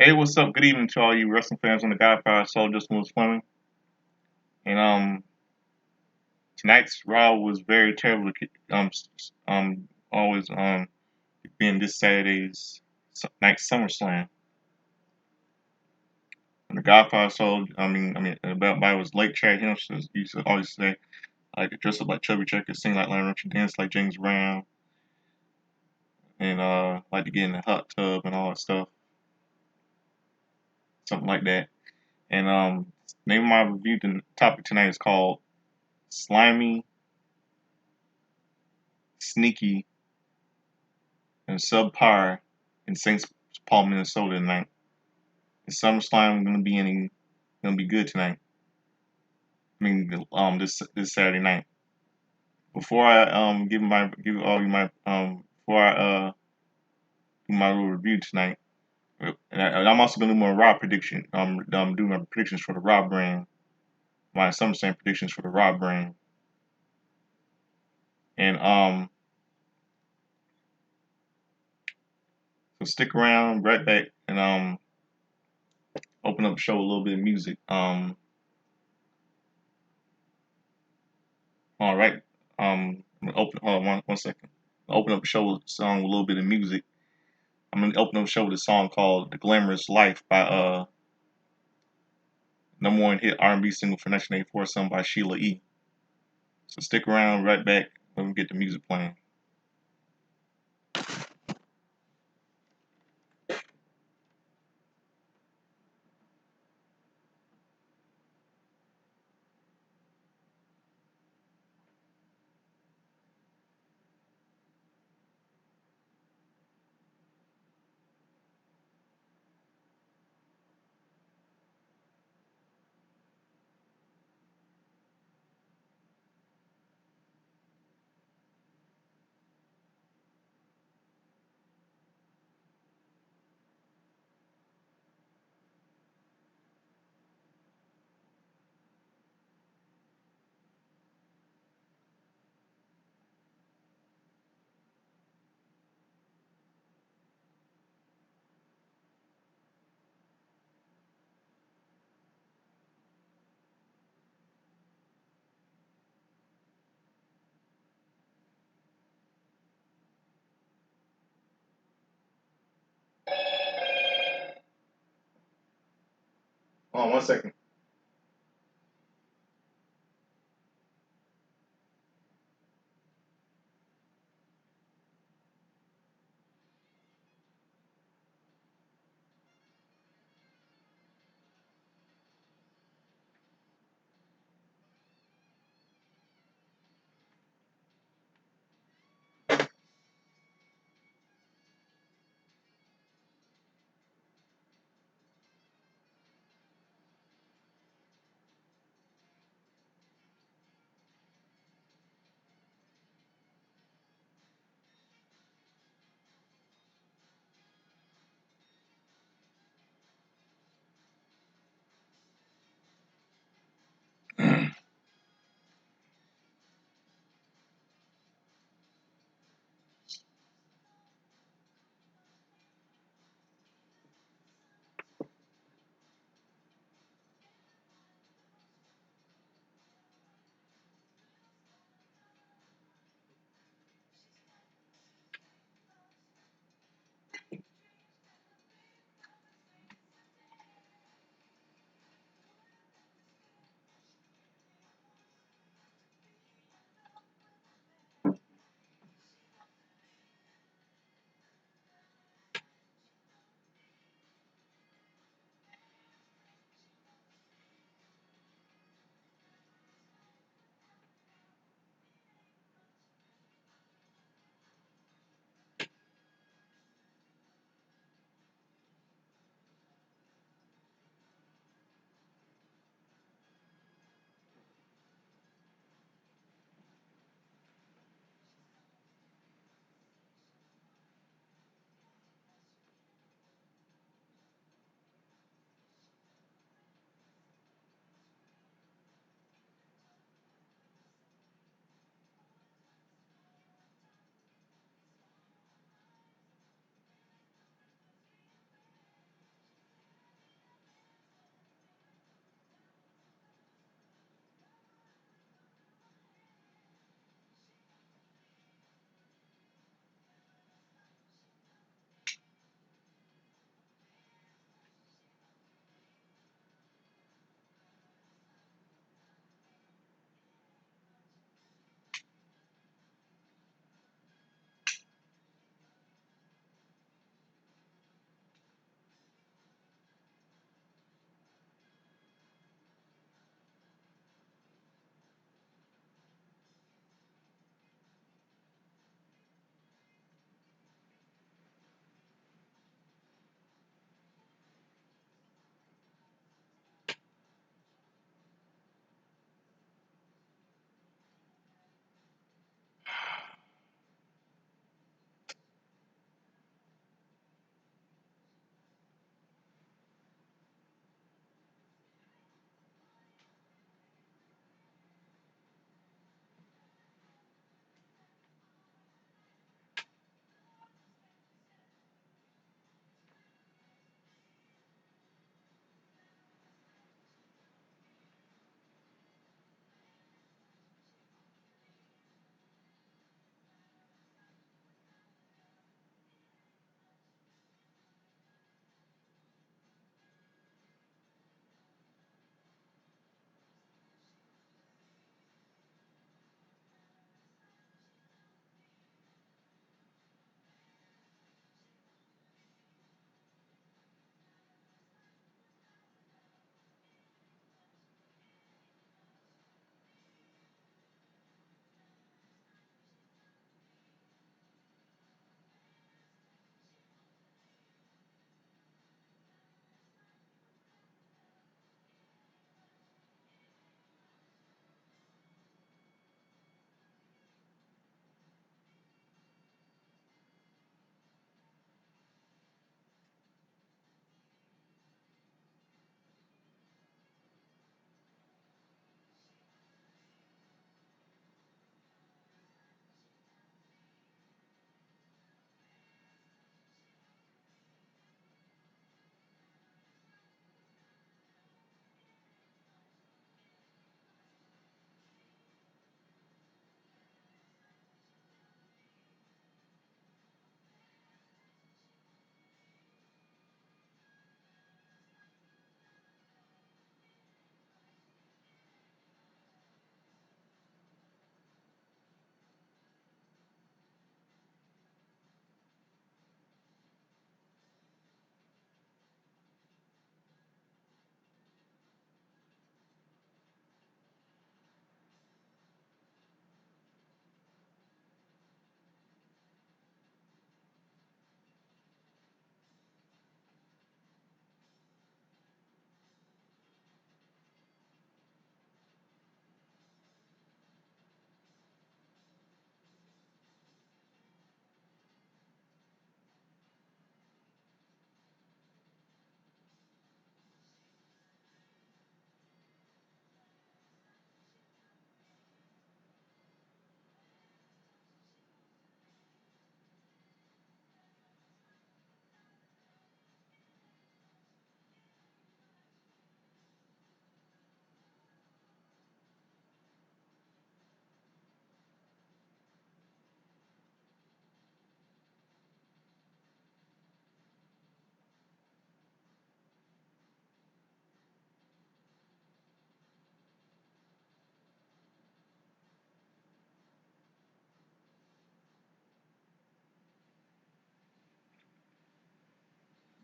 Hey, what's up? Good evening to all you wrestling fans on the Godfather Soul just was swimming. And tonight's Raw was very terrible. Always being this Saturday's night SummerSlam. And the Godfather Soul, everybody was late. Chad Henderson used to always say like dress up like Chubby Checker, sing like Lionel Richie, dance like James Brown, and like to get in the hot tub and all that stuff, something like that. And name of my review topic tonight is called slimy, sneaky, and subpar in St. Paul, Minnesota tonight. Is SummerSlam gonna be good tonight? This Saturday night. Before I give all you my before I do my little review tonight, and I'm also gonna do my Raw prediction. I'm doing my predictions for the Raw brand, my SummerSlam predictions for the Raw brand, and so stick around, right back, and open up the show with a little bit of music. All right. Open. Hold on one second. Open up the show with a song with a little bit of music. I'm gonna open up the show with a song called "The Glamorous Life" by number one hit R&B single for 1984, sung by Sheila E. So stick around, right back when we get the music playing. Hold on one second.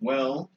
Well,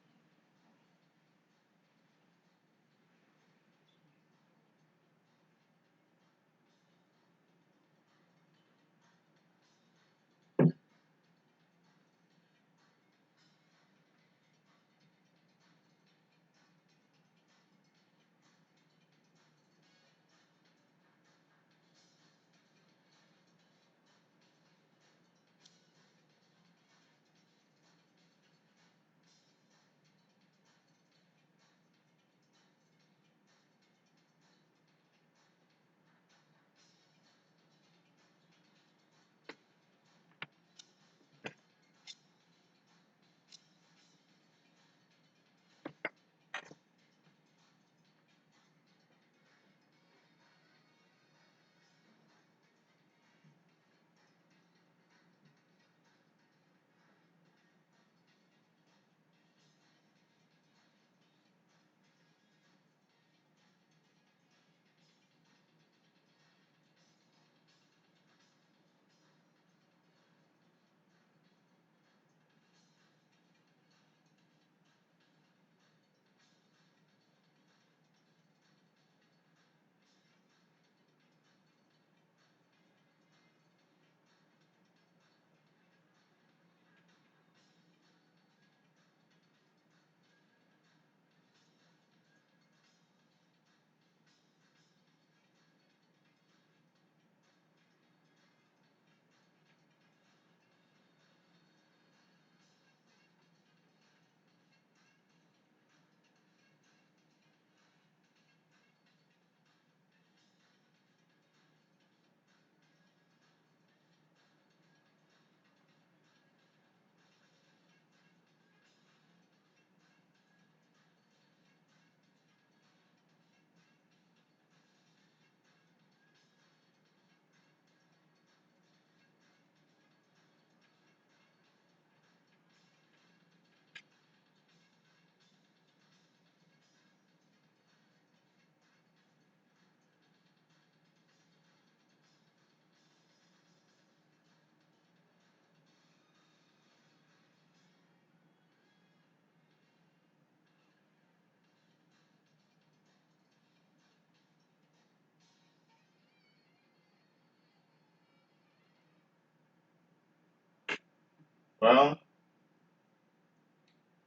well,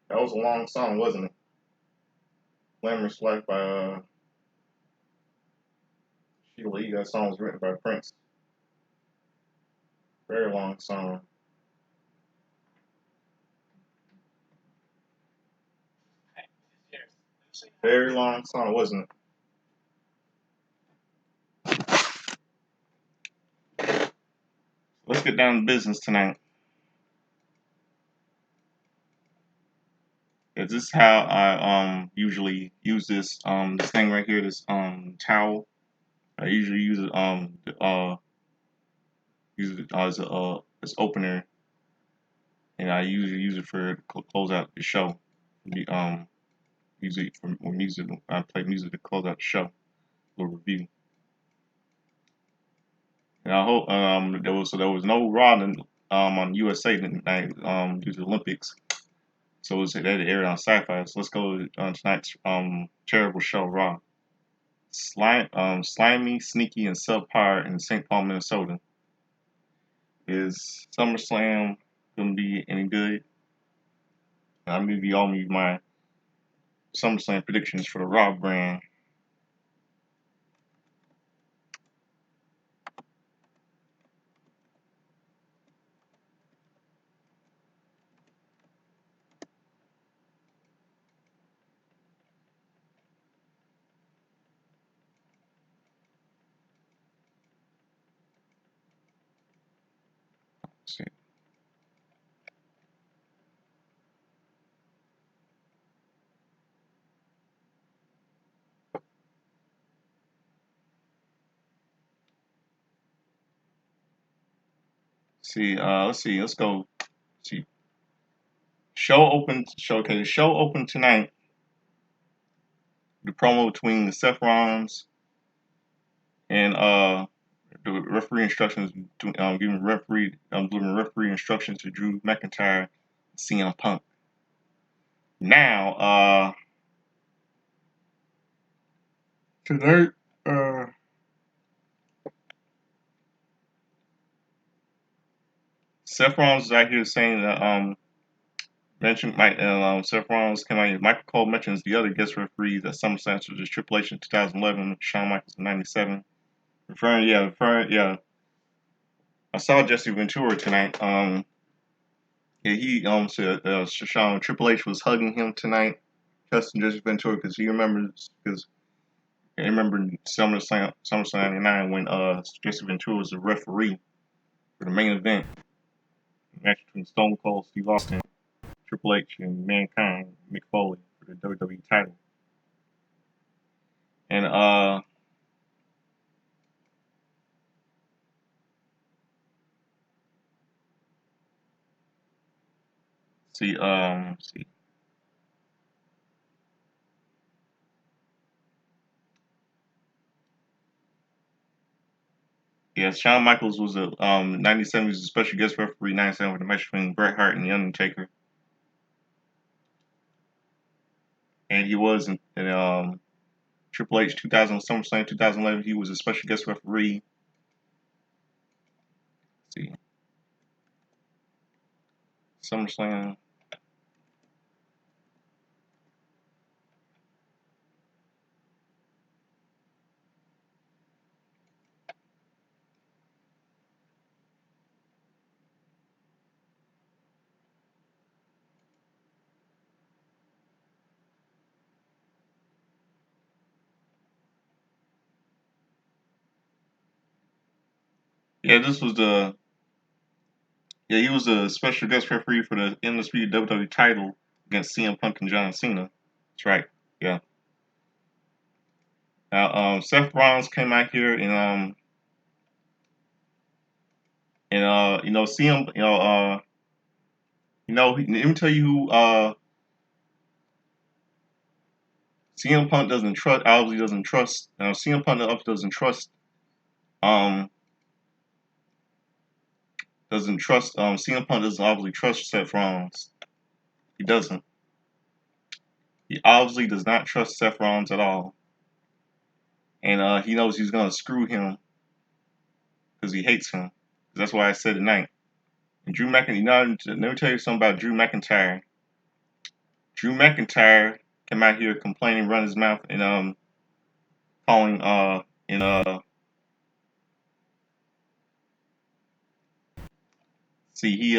that was a long song, wasn't it? Glamorous Life by Sheila E. That song was written by Prince. Very long song. Very long song, wasn't it? Let's get down to business tonight. This is how I usually use this thing right here, this towel. I usually use it as a as opener, and I usually use it for close out the show. The, use it for music. I play music to close out the show. Little review. And I hope there was no Raw on USA tonight due to the Olympics. So it was that aired on Sci-Fi. So let's go on tonight's terrible show, Raw. Slimy, sneaky, and subpar in St. Paul, Minnesota. Is SummerSlam gonna be any good? I'm gonna be all my SummerSlam predictions for the Raw brand. Let's see. Let's see. Let's go. See. Show open. Show okay. The show open tonight. The promo between the Seth Rollins and the referee instructions to delivering referee instructions to Drew McIntyre, CM Punk. Now, tonight, Seth Rollins is out here saying that mentioned Seth Rollins came out here. Michael Cole mentions the other guest referees at SummerSlam, which is Triple H in 2011, Shawn Michaels in '97. Yeah. I saw Jesse Ventura tonight. Yeah, he said Shawn Triple H was hugging him tonight, trusting Jesse Ventura because he remembers because he remembered SummerSlam '99 when Jesse Ventura was the referee for the main event match between Stone Cold Steve Austin, Triple H, and Mankind Mick Foley for the WWE title. And see. Yeah, Shawn Michaels was a '97 was a special guest referee '97 for the match between Bret Hart and The Undertaker, and he was in Triple H 2000 SummerSlam 2011. He was a special guest referee. Let's see, SummerSlam. Yeah, this was the yeah he was a special guest referee for the undisputed WWE title against CM Punk and John Cena. That's right. Yeah. Now Seth Rollins came out here and CM let me tell you who CM Punk doesn't trust. Obviously doesn't trust. CM Punk obviously um doesn't trust CM Punk doesn't obviously trust Seth Rollins. He doesn't. He obviously does not trust Seth Rollins at all. And he knows he's gonna screw him because he hates him. That's why I said tonight. And Drew McIntyre, let me tell you something about Drew McIntyre. Drew McIntyre came out here complaining, run his mouth, and calling and see he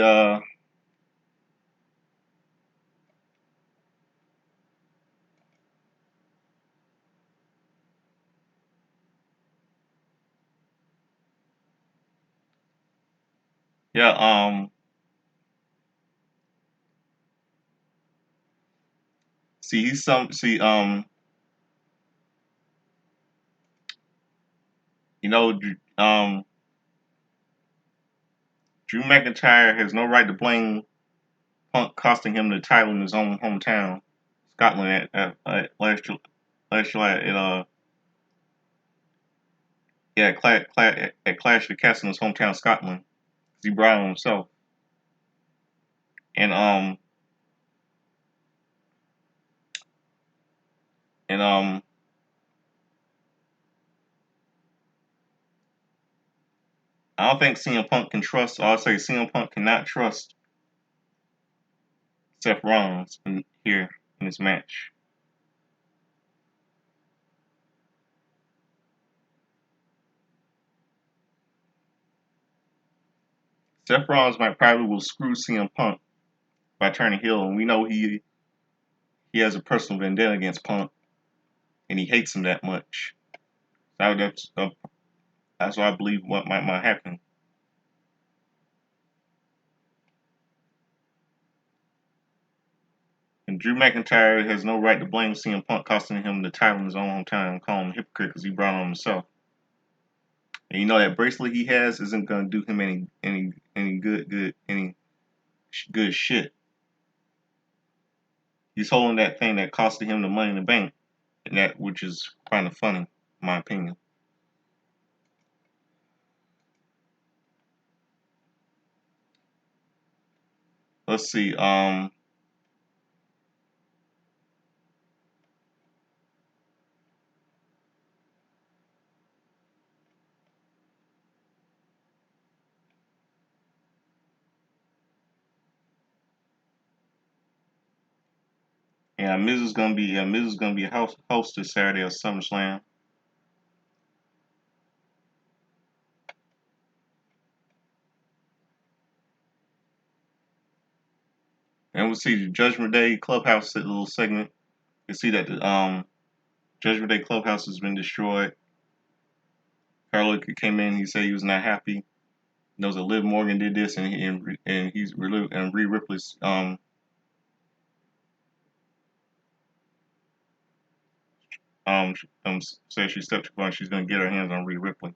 yeah see he's some see you know Drew McIntyre has no right to blame Punk costing him the title in his own hometown, Scotland, at last year at at Clash of the Castle in his hometown, Scotland. He brought it on himself, and and I don't think CM Punk can trust. I'll say CM Punk cannot trust Seth Rollins here in this match. Seth Rollins might probably will screw CM Punk by turning heel, and we know he has a personal vendetta against Punk, and he hates him that much. So that's what I believe what might happen. And Drew McIntyre has no right to blame CM Punk costing him the title in his own hometown, calling him a hypocrite because he brought it on himself. And you know that bracelet he has isn't gonna do him any good shit. He's holding that thing that costed him the money in the bank, and that which is kind of funny, in my opinion. Let's see. Miz is gonna be host this Saturday of SummerSlam. And we'll see the Judgment Day Clubhouse little segment. You see that the Judgment Day Clubhouse has been destroyed. Carlo came in. He said he was not happy. He knows that Liv Morgan did this, and he's and Rhea Ripley's um said she stepped too far and she's gonna get her hands on Rhea Ripley.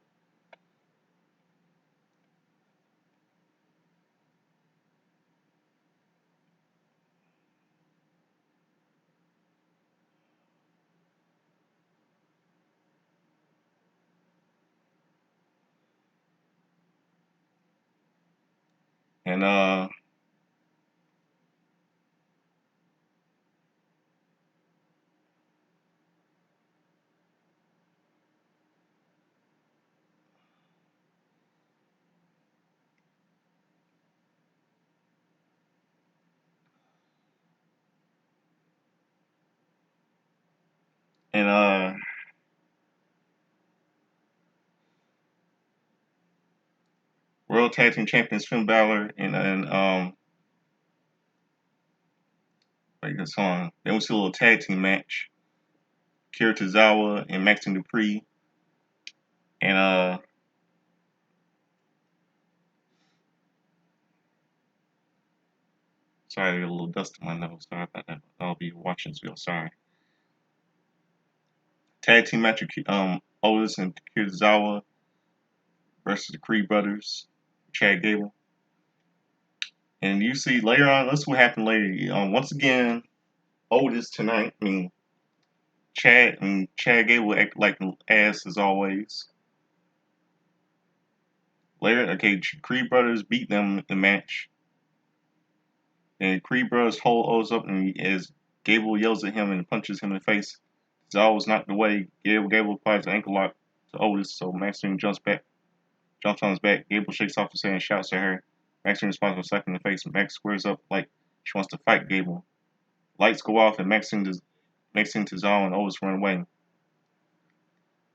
And and World Tag Team Champions Finn Balor and like this song. Then we see a little tag team match. Kira Tozawa and Maxine Dupree. And sorry, I got a little dust in my nose. Sorry about that. I'll be watching this video. Sorry. Tag team match with Otis and Kira Tozawa versus the Creed brothers, Chad Gable. And you see later on, let's see what happened later. Once again, Otis tonight. I mean, Chad Gable act like an ass as always. Later, okay, Creed brothers beat them in the match. And Creed brothers hold Otis up, and as Gable yells at him and punches him in the face, Tozawa was knocked away. Gable applies an ankle lock to Otis, so Maxine jumps on his back. Gable shakes off his hand and shouts at her. Maxine responds with a slap in the face. Max squares up like she wants to fight Gable. Lights go off, and Maxine Tozawa and Otis run away.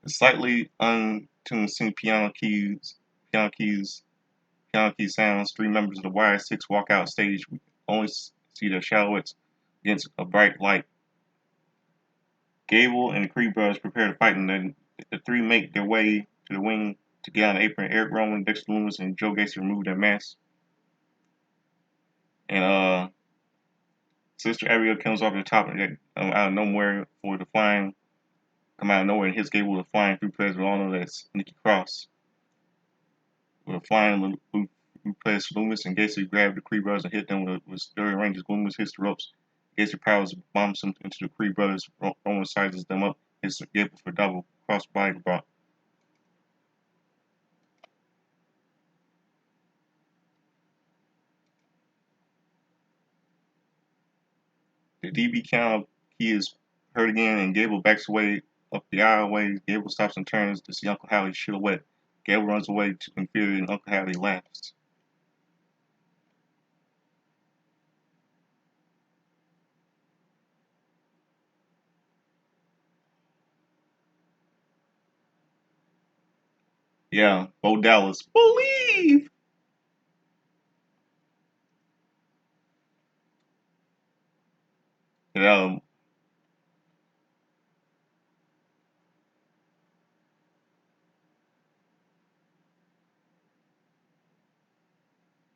The slightly untuned sync piano keys sounds. Three members of the Wire Six walk out stage. We only see their silhouettes against a bright light. Gable and the Creed brothers prepare to fight, and then the three make their way to the wing to get on the apron. Eric Rowan, Dexter Lumis, and Joe Gacy remove their masks. And Sister Abigail comes off the top and out of nowhere for the flying. Come out of nowhere and hits Gable with a flying through players. We all know that's Nikki Cross. With a flying through players Lumis and Gacy grab the Creed brothers and hit them with stirring ranges. Lumis hits the ropes. Gacy powers bombs them into the Creed brothers. Roman sizes them up. Hits Gable for double cross body drop. The DB count key is heard again, and Gable backs away up the aisleway. Gable stops and turns to see Uncle Howie's silhouette. Gable runs away in fear, and Uncle Howie laughs. Yeah, Bo Dallas, believe. And,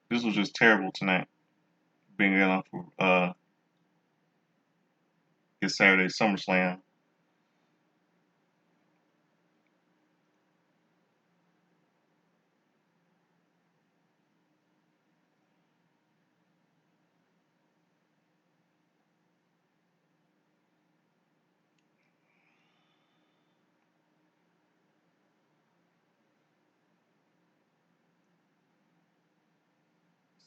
this was just terrible tonight. Being on for this Saturday SummerSlam.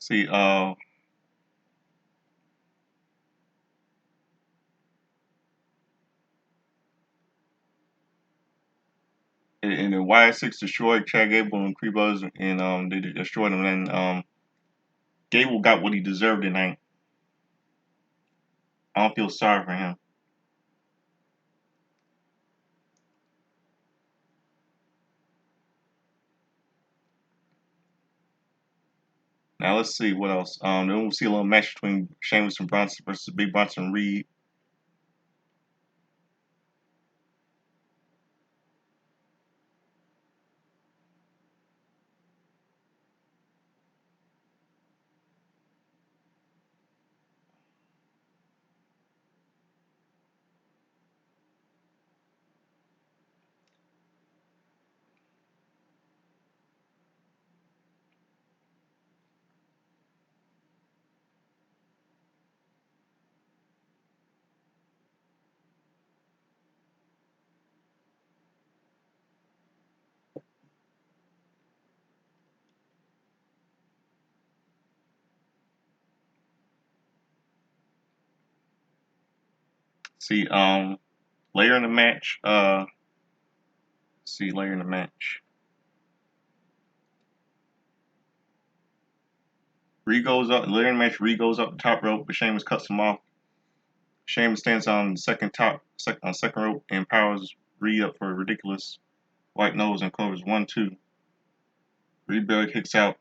See, and the Y6 destroyed Chad Gable and Creed brothers, and they destroyed him. And Gable got what he deserved tonight. I don't feel sorry for him. Now let's see what else. Then we'll see a little match between Sheamus and Bronson versus Big Bronson Reed. See, later in the match, see later in the match. Reed goes up later in the match. Reed goes up the top rope, but Sheamus cuts him off. Sheamus stands on the second rope and powers Reed up for a ridiculous white nose and covers 1-2. Reed barely kicks out.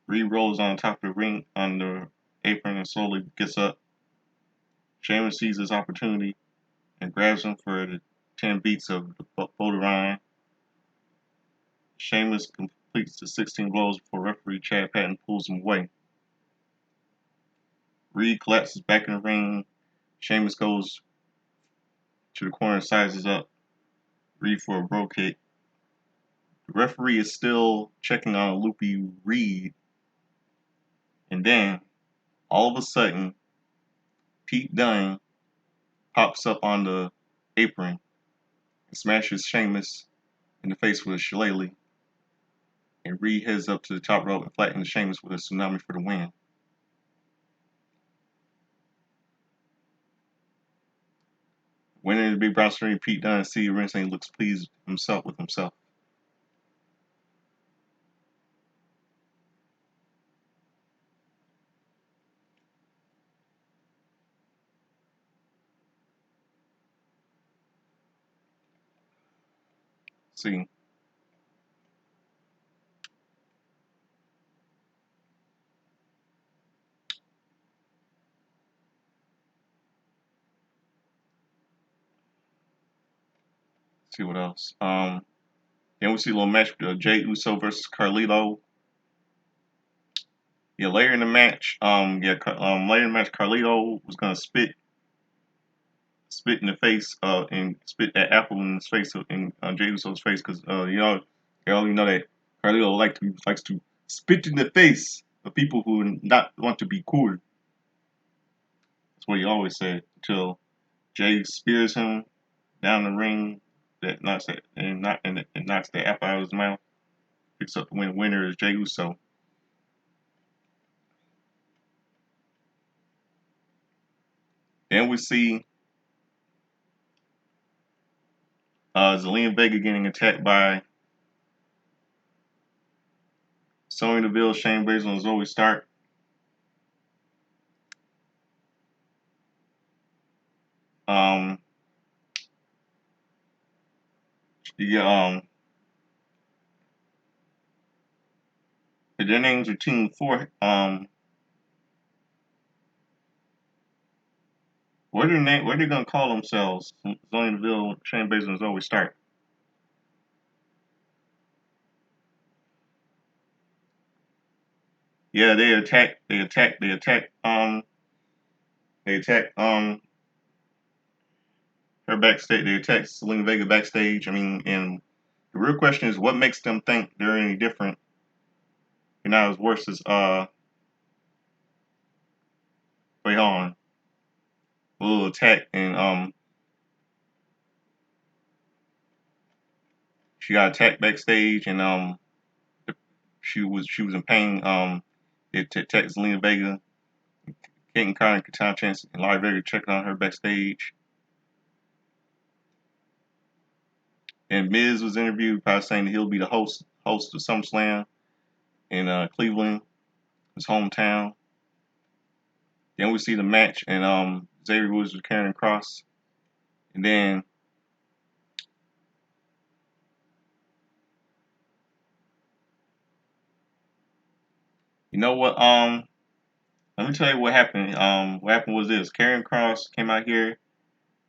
Reed rolls on top of the ring on the apron and slowly gets up. Sheamus sees his opportunity and grabs him for the 10 beats of the Bodhrán. Sheamus completes the 16 blows before referee Chad Patton pulls him away. Reed collapses back in the ring. Sheamus goes to the corner and sizes up Reed for a bro kick. The referee is still checking on a loopy Reed. And then, all of a sudden, Pete Dunne pops up on the apron and smashes Sheamus in the face with a shillelagh. And Reed heads up to the top rope and flattens Sheamus with a tsunami for the win. Winning the Big Bronson Reed, Pete Dunne, see Ringside looks pleased himself with himself. See. See what else. Then we see a little match with Jey Uso versus Carlito. Yeah, later in the match, later in the match, Carlito was gonna spit in the face, and spit that apple in his face, in Jey Uso's face, because you know that Carlito likes to spit in the face of people who not want to be cool. That's what he always said until Jey spears him down the ring, that knocks it and knocks the apple out of his mouth. Picks up the win. Winner is Jey Uso. Then we see Zelina Vega getting attacked by Sonya Deville, Shayna Baszler, and Zoe Stark. Um, yeah, their names are Team 4. What are they gonna call themselves? Sonya Deville, Shayna Baszler, and Zoe Stark. Yeah, they attack her backstage. They attack Zelina Vega backstage. I mean, and the real question is, what makes them think they're any different? You're not as worse as wait, hold on. A little attack, and she got attacked backstage, and she was in pain. They attacked Zelina Vega. Kate Carter and Katana Chance and Larry Vega checking on her backstage. And Miz was interviewed by saying that he'll be the host of SummerSlam in Cleveland, his hometown. Then we see the match, and Xavier Woods was carrying Cross, and then you know what? Let me tell you what happened. What happened was this: Karrion Cross came out here,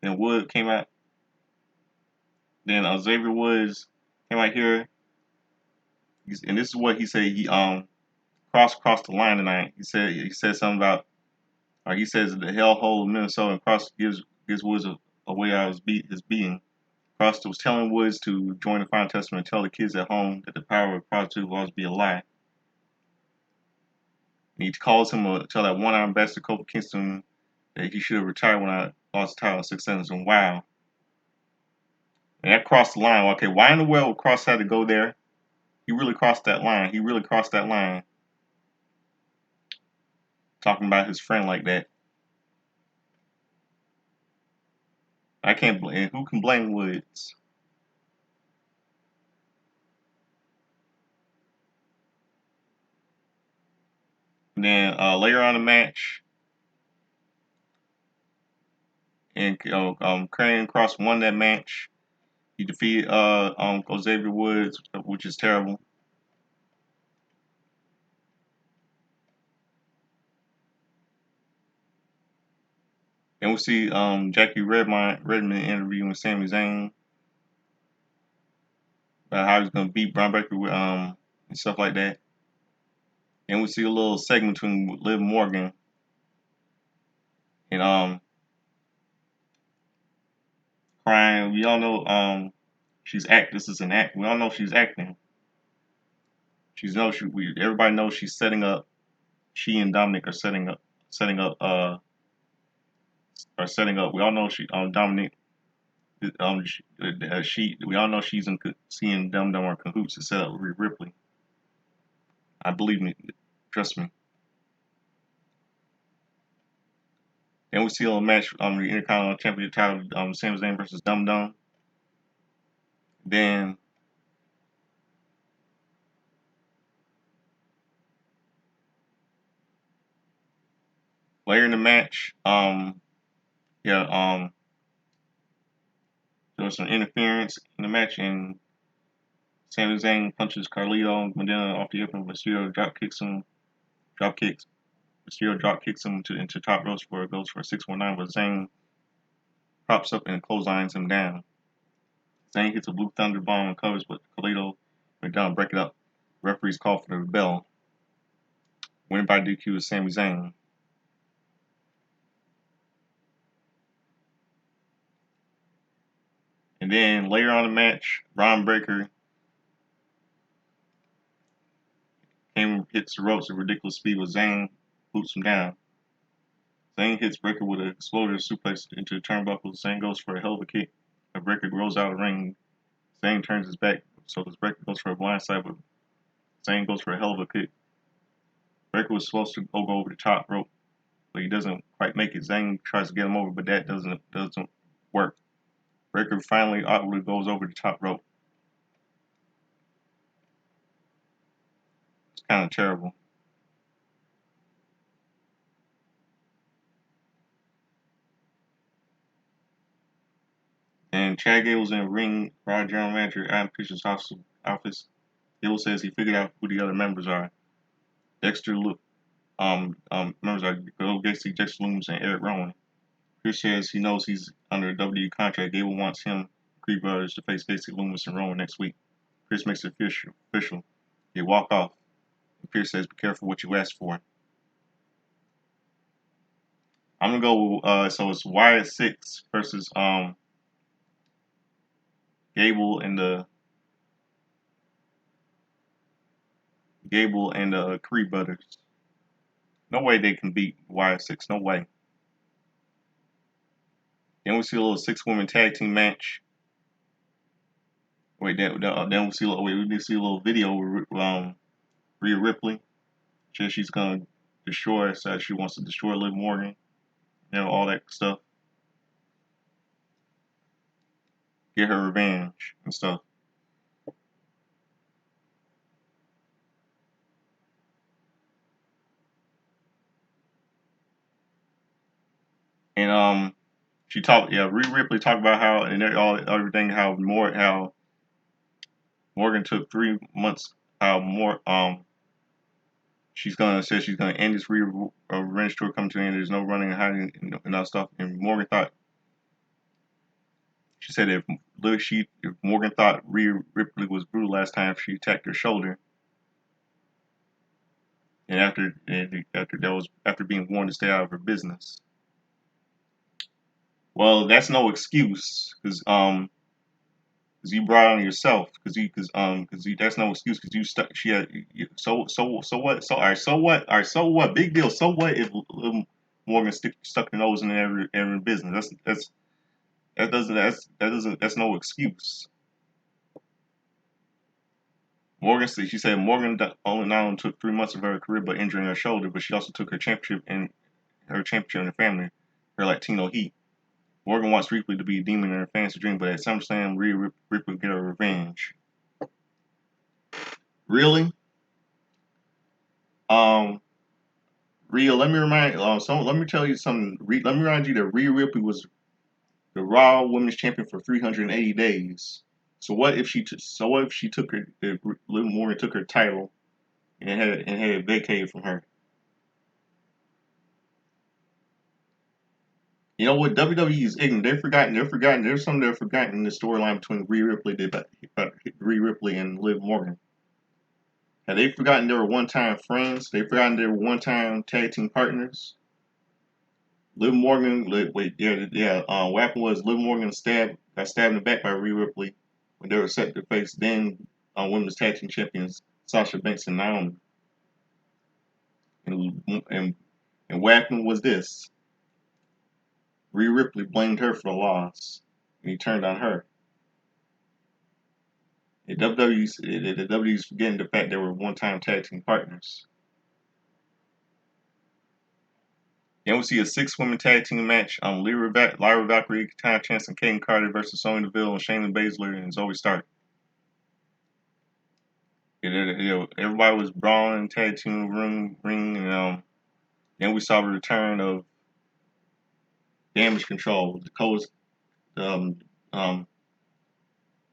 then Wood came out, then Xavier Woods came out here, and this is what he said. Cross crossed the line tonight. He said something about, or he says the hellhole of Minnesota, and Cross gives Woods a way out of his being. Cross was telling Woods to join the Final Testament and tell the kids at home that the power of prostitute will always be a lie. And he calls him tell that one-armed bastard Kofi Kingston that he should have retired when I lost the title in 6 seconds. And wow. And that crossed the line. Okay, why in the world would Cross had to go there? He really crossed that line. He really crossed that line. Talking about his friend like that. I can't blame. Who can blame Woods? And then later on in the match, and Karrion Cross won that match. He defeated Xavier Woods, which is terrible. Then we see Jackie Redmond interviewing Sami Zayn about how he's gonna beat Braun Breaker with and stuff like that. And we see a little segment between Liv Morgan and crying. We all know she's act. This is an act. We all know she's acting. Everybody knows she's setting up. She and Dominic are setting up. We all know Dominic. We all know she's in seeing Dum Dum or cahoots to set up Rhea Ripley. I believe me, trust me. Then we see a little match on the Intercontinental Championship title, Sami Zayn versus Dum Dum. Then later in the match, there was some interference in the match, and Sami Zayn punches Carlito Medina off the apron. Mysterio Mysterio drop kicks him into top ropes where it goes for a 619, but Zayn props up and clotheslines him down. Zayn hits a Blue Thunder bomb and covers, but Carlito went down and break it up. Referees call for the bell. Winning by DQ is Sami Zayn. And then later on in the match, Braun Breaker hits the ropes at ridiculous speed with Zayn, boots him down. Zayn hits Breaker with an exploder suplex into the turnbuckle. Zayn goes for a hell of a kick. The Breaker rolls out of the ring. Zayn turns his back, so the Breaker goes for a blindside, but Zayn goes for a hell of a kick. Breaker was supposed to go over the top rope, but he doesn't quite make it. Zayn tries to get him over, but that doesn't work. Breaker finally awkwardly goes over the top rope. It's kind of terrible. And Chad Gable's in the ring. Raw General Manager Adam Pearce's office. Gable says he figured out who the other members are. Dexter members are Bill Gacy, Dexter Loomis, and Eric Rowan. Pierce says he knows he's under a WWE contract. Gable wants him, Creed Brothers, to face Gacy, Loomis, and Rowan next week. Pierce makes it official. They walk off. And Pierce says, "Be careful what you ask for." I'm gonna go. So it's Wyatt 6 versus Gable and the Creed Brothers. No way they can beat Wyatt 6. No way. Then we see a little 6-woman tag team match. Then we see a little video with Rhea Ripley. She's gonna destroy. So she wants to destroy Liv Morgan. All that stuff. Get her revenge and stuff. And she talked, yeah, Rhea Ripley talked about how and everything how Morgan took 3 months, how more she's gonna end this revenge tour come to an end. There's no running and hiding and all stuff. And Morgan thought she said if Morgan thought Rhea Ripley was brutal last time she attacked her shoulder, and after being warned to stay out of her business. Well, that's no excuse because you brought it on yourself because you that's no excuse because you stuck she had so what so what big deal so what if Morgan stuck her nose in every business that's no excuse. She said Morgan only not only took 3 months of her career but injuring her shoulder, but she also took her championship in her family, her Latino heat. Morgan wants Ripley to be a demon in her fantasy dream, but at SummerSlam, Rhea Ripley will get her revenge. Really? Um, Rhea, let me tell you something. Let me remind you that Rhea Ripley was the Raw Women's Champion for 380 days. So what if she took her, if Liv Morgan took her title and had it vacated from her? You know what? WWE is ignorant. They're forgotten. There's something they're forgotten in the storyline between Rhea Ripley and Liv Morgan. Have they forgotten they were one-time friends? They've forgotten they were one-time tag team partners. Liv Morgan, what happened was Liv Morgan got stabbed in the back by Rhea Ripley when they were set to face then women's tag team champions Sasha Banks and Naomi. And what happened was this: Rhea Ripley blamed her for the loss, and he turned on her. The WWE's forgetting the fact they were one-time tag team partners. Then we see a 6-woman tag team match: Lyra Valkyrie, Katana Chance, and Kayden Carter versus Sonya Deville and Shayna Baszler and Zoe Stark. Everybody was brawling, tag team ring, and then we saw the return of Damage Control. Um, um,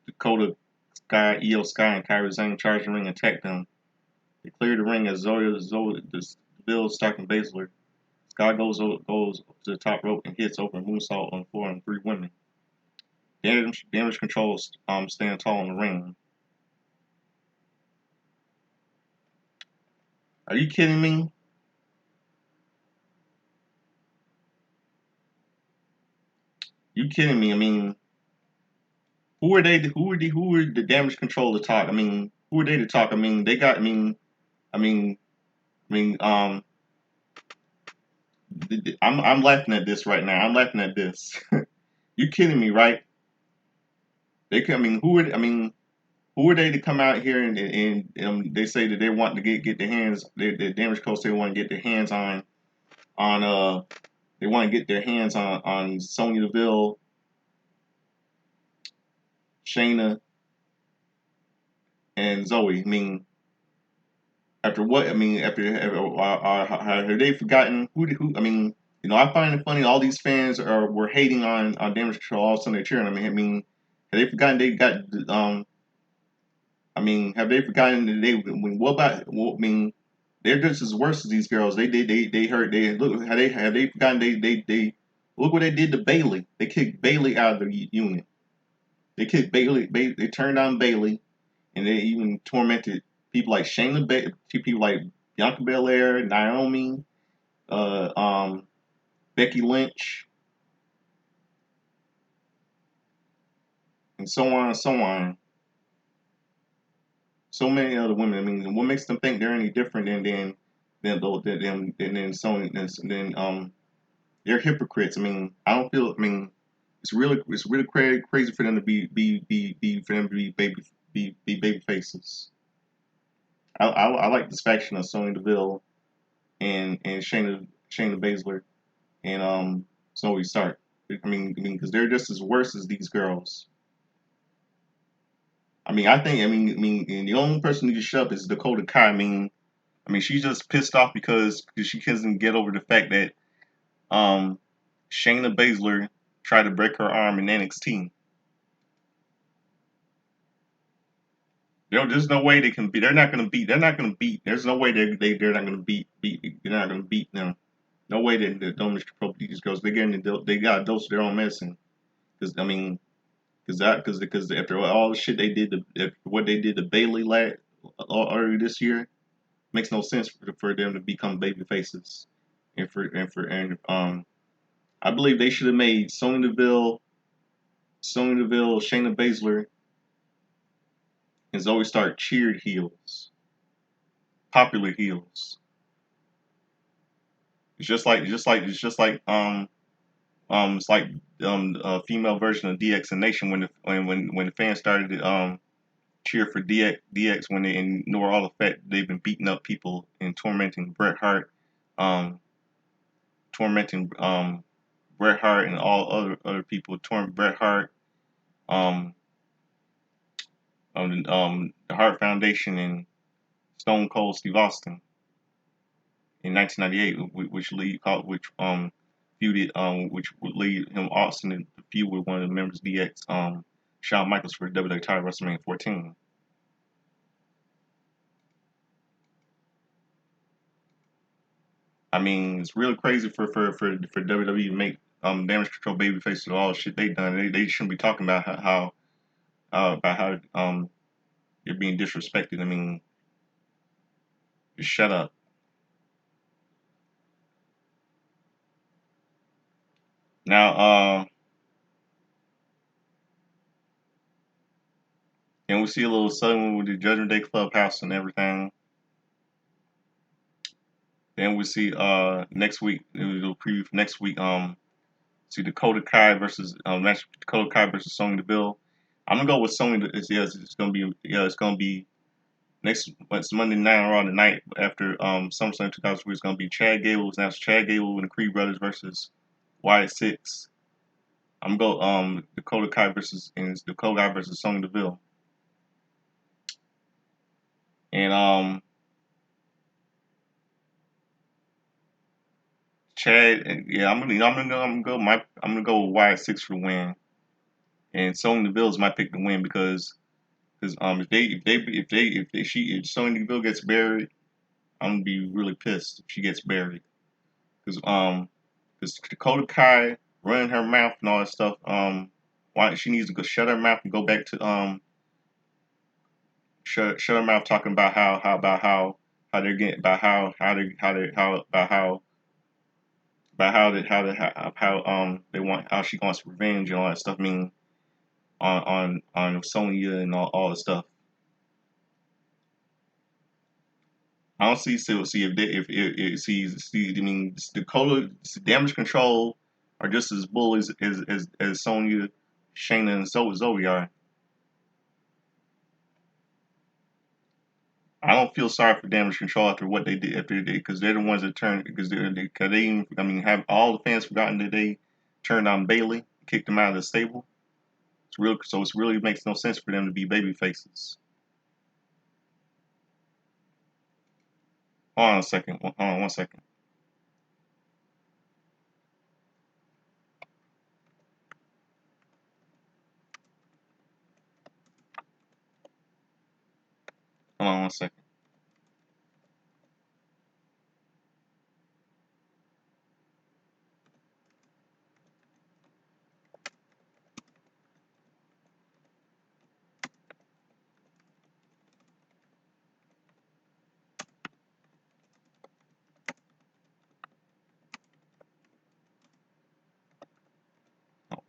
Dakota Sky, Io Sky, and Kairi Sane charged the ring and attacked them. They cleared the ring as Deville, Stark, and Baszler. Sky goes to the top rope and hits open moonsault on the floor on 3 women. Damage Control stand tall in the ring. Are you kidding me? You kidding me? I mean, who are they? Who are the Damage Control to talk? I mean, who are they to talk? I mean, they got. I mean, I mean. I'm laughing at this right now. I'm laughing at this. You kidding me, right? I mean, who are they to come out here and they say that they want to get their hands. The Damage Control say they want to get their hands on they want to get their hands on Sonya Deville, Shayna, and Zoe. I mean, after what? I mean, have they forgotten who? I mean, I find it funny. All these fans were hating on Damage Control. All of a sudden they're cheering. Have they forgotten they got? Have they forgotten that they? What about? Well, they're just as worse as these girls. They hurt. They look. Have they forgotten they look what they did to Bailey. They kicked Bailey out of the unit. They kicked Bailey. They turned on Bailey, and they even tormented people like people like Bianca Belair, Naomi, uh, um, Becky Lynch, and so on and so on. So many other women. I mean, what makes them think they're any different than they're hypocrites. I mean, I don't feel. I mean, it's really crazy for them to be baby faces. I like this faction of Sonya Deville and Shayna Baszler and Zoe Stark. Because they're just as worse as these girls. And the only person who can shut up is Dakota Kai. She's just pissed off because she doesn't get over the fact that um Shayna Baszler tried to break her arm in NXT. There's no way they can beat. They're not going to beat. They're not going to beat. There's no way they're not going to beat. They're not going to beat them. No way that the Dominic Pro beat these girls. They got a dose of their own medicine. Because I mean, because after all the shit they did, what they did to Bailey earlier this year, makes no sense for them to become baby faces. And I believe they should have made Sonya Deville, Shayna Baszler, and Zoe Stark cheered heels, popular heels. It's like a female version of DX and Nation when the fans started to cheer for DX when they ignore all the fact they've been beating up people and tormenting Bret Hart, um, tormenting Bret Hart and all other people, torment Bret Hart, um, the Hart Foundation and Stone Cold Steve Austin in 1998, which would lead him Austin in the feud with one of the members of DX, Shawn Michaels for the WWE title WrestleMania 14. I mean, it's really crazy for WWE to make Damage Control babyface with all the shit they done. They shouldn't be talking about how you're being disrespected. I mean, just shut up. Now, can we see a little sudden with the Judgment Day Clubhouse and everything? Then we see next week, a little preview for next week. See Dakota Kai versus match Dakota Kai versus Sonya Deville. I'm gonna go with Sonya. It's gonna be next. It's Monday night or on the night after SummerSlam 2003. It's gonna be Chad Gable. Now it's Chad Gable and the Creed Brothers versus Wyatt Six. I'm gonna go Dakota Kai versus Sonya Deville. And Chad, yeah, I'm gonna go with Wyatt Six for the win, and Sonya Deville is my pick to win because if Sonya Deville gets buried, I'm gonna be really pissed if she gets buried because Dakota Kai running her mouth and all that stuff why she needs to go shut her mouth and go back to shut her mouth talking about how they're getting about how they want how she wants revenge and all that stuff. I mean on Sonya and all the stuff. I don't see if they if see I mean Dakota Damage Control are just as bullies as Sonya, Shayna, and Zoe are. I don't feel sorry for Damage Control after what they did because they're the ones that turned I mean have all the fans forgotten that they turned on Bailey, kicked him out of the stable. It's really makes no sense for them to be baby faces. Hold on a second. Hold on 1 second. Hold on 1 second.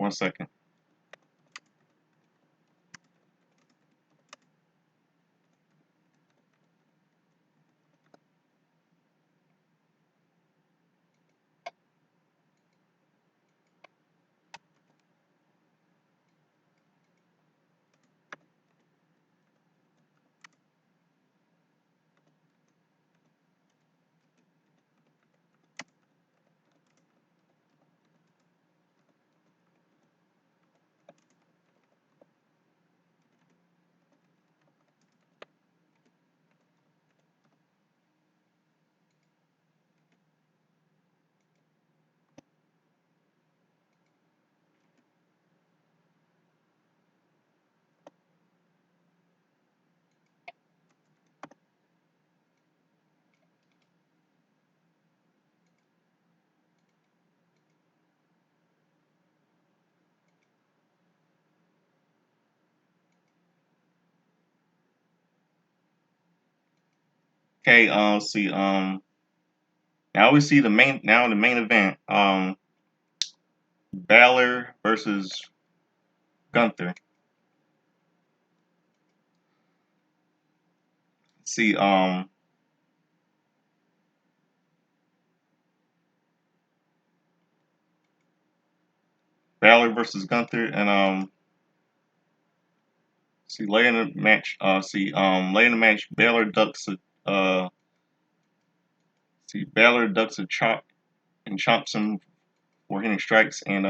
1 second. Okay, see, now we see the main event, Balor versus Gunther. See, Balor versus Gunther, and see, later in the match, later in the match, uh, Balor ducks a chop and chomps him for hitting strikes, and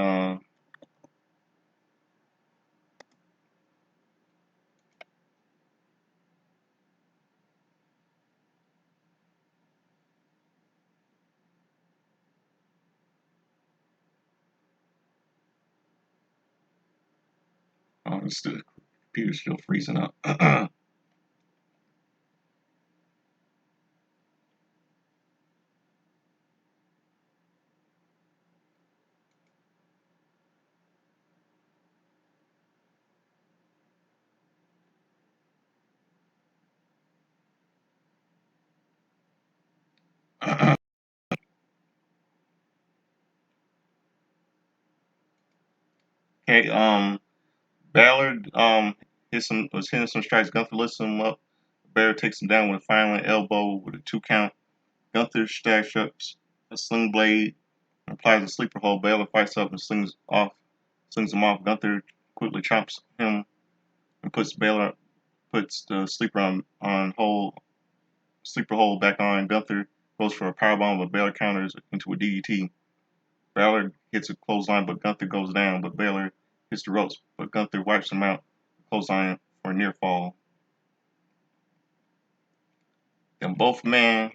the computer's still freezing up. Okay, Ballard was hitting some strikes. Gunther lifts him up. Ballard takes him down with a violent elbow with a 2 count. Gunther stacks up a sling blade and applies a sleeper hold. Ballard fights up and slings him off. Gunther quickly chops him and puts the sleeper hold back on. Gunther goes for a powerbomb, but Ballard counters into a DDT. Ballard hits a clothesline, but Gunther goes down. But Ballard hits the ropes, but Gunther wipes him out. Clothesline for a near fall. Then both men,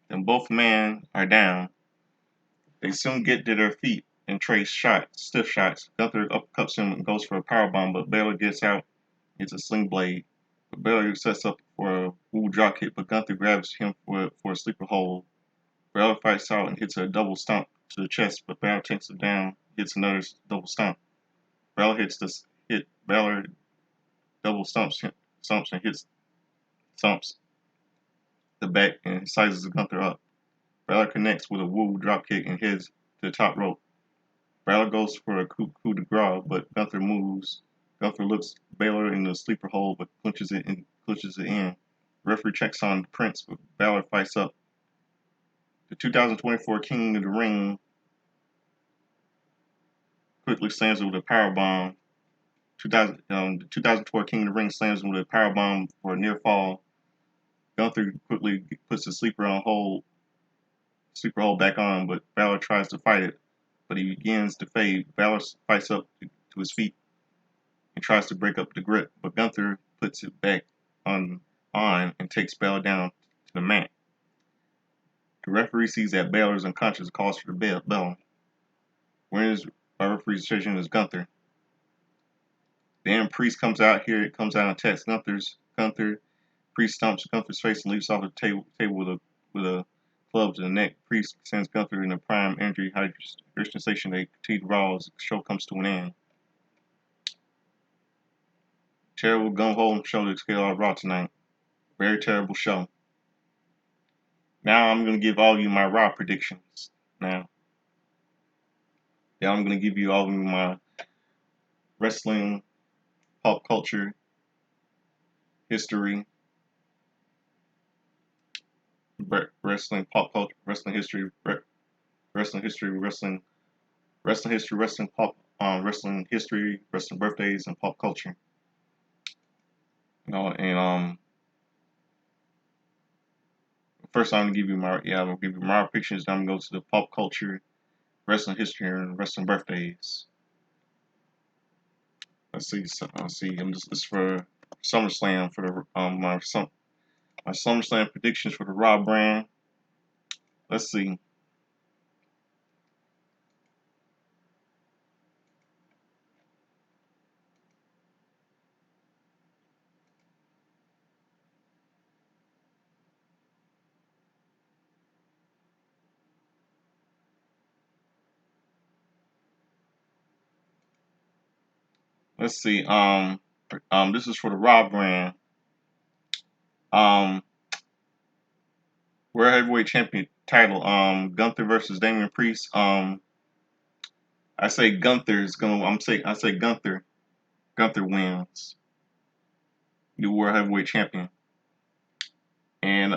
then both men are down. They soon get to their feet and trade stiff shots. Gunther upcuts him and goes for a powerbomb, but Ballard gets out. It's a sling blade. But Ballard sets up for a woo drop kick, but Gunther grabs him for a sleeper hold. Ballard fights out and hits a double stomp to the chest, but Ballard takes him down, hits another double stomp. Ballard double stomps and stomps the back and sizes Gunther up. Ballard connects with a woo dropkick and heads to the top rope. Ballard goes for a coup de grace, but Gunther moves. Gunther looks Ballard in the sleeper hold, but clinches it in. Referee checks on the Prince, but Ballard fights up. The 2024 King of the Ring quickly slams him with a powerbomb. The 2004 King of the Ring slams him with a powerbomb for a near fall. Gunther quickly puts the sleeper hold back on, but Balor tries to fight it, but he begins to fade. Balor fights up to his feet and tries to break up the grip, but Gunther puts it back on and takes Balor down to the mat. The referee sees that Balor is unconscious and calls for the bell. Winners by referee's decision is Gunther. Then Priest comes out here. It comes out and attacks Gunther. Priest stomps Gunther's face and leaps off the table with a club to the neck. Priest sends Gunther in a prime injury hydration station. They continue to brawl as the show comes to an end. Terrible gun hole show to scale out Raw tonight. Very terrible show. Now I'm going to give all of you my Raw predictions. Now I'm going to give you all of you my wrestling, pop culture, history, wrestling, pop culture, wrestling history, wrestling history, wrestling birthdays, and pop culture. And first I'm gonna give you my pictures. Then I'm gonna go to the pop culture, wrestling history, and wrestling birthdays. Let's see. This is for SummerSlam for the my SummerSlam predictions for the Raw brand. Let's see. Let's see. This is for the Raw brand. Um, World Heavyweight Champion title. Gunther versus Damian Priest. I say Gunther's gonna. I say Gunther. Gunther wins. New World Heavyweight Champion. And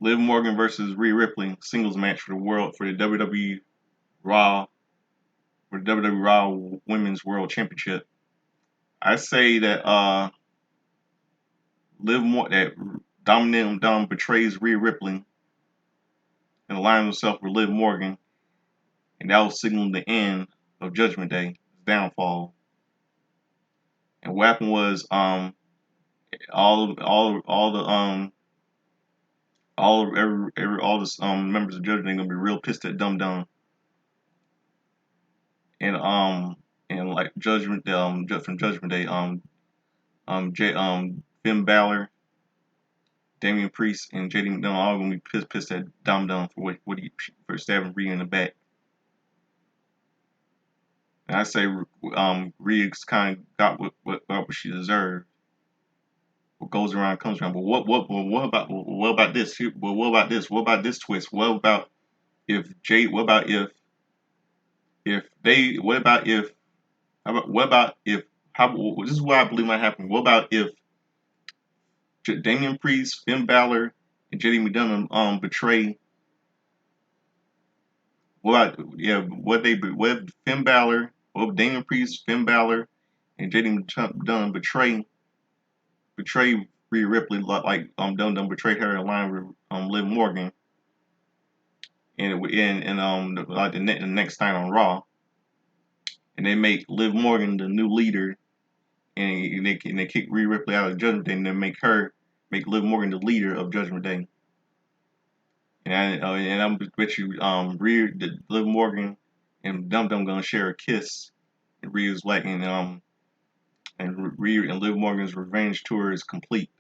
Liv Morgan versus Rhea Ripley singles match for the WWE Raw Women's World Championship. I say that that Dominic Dom betrays Rhea Ripley and aligns himself with Liv Morgan, and that will signal the end of Judgment Day, downfall. And what happened was all the all the members of Judgment Day gonna be real pissed at Dum Dum and like from Judgment Day Finn Balor, Damian Priest, and JD McDonald all gonna be pissed at Dum Dum for stabbing Rhea in the back. And I say Rhea's kind of got what she deserved. What goes around comes around. But what about this? Well, what about this? What about this twist? What about if Jay? What about if they? What about if? How? This is what I believe might happen. What about if Damian Priest, Finn Balor, and JD McDonald betray? What if Finn Balor, what if Damian Priest, Finn Balor, and JD McDonald betray Rhea Ripley like Dum Dum betrayed her in line with Liv Morgan like the next night on Raw, and they make Liv Morgan the new leader, and they kick Rhea Ripley out of Judgment Day, and then make Liv Morgan the leader of Judgment Day. And I'm bet you Liv Morgan and Dum Dum gonna share a kiss, and Rhea's like and Rhea and Liv Morgan's revenge tour is complete.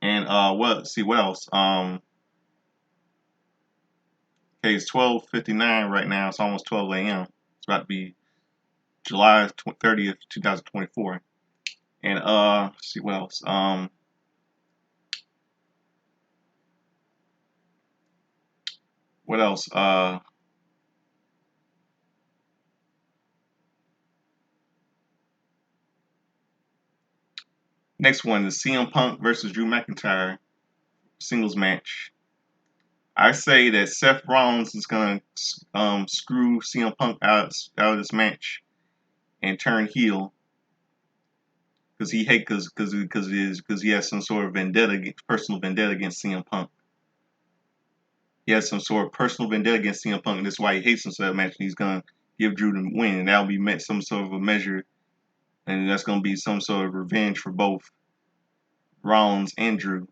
And what else? Okay, it's 12:59 right now. It's almost 12 a.m. It's about to be July 30th, 2024. And let's see what else. What else? Next one is CM Punk versus Drew McIntyre singles match. I say that Seth Rollins is gonna screw CM Punk out of this match and turn heel because he has some sort of personal vendetta against CM Punk. He has some sort of personal vendetta against CM Punk, and that's why he hates him so that match. And he's gonna give Drew the win, and that'll be some sort of a measure, and that's gonna be some sort of revenge for both Rollins and Drew.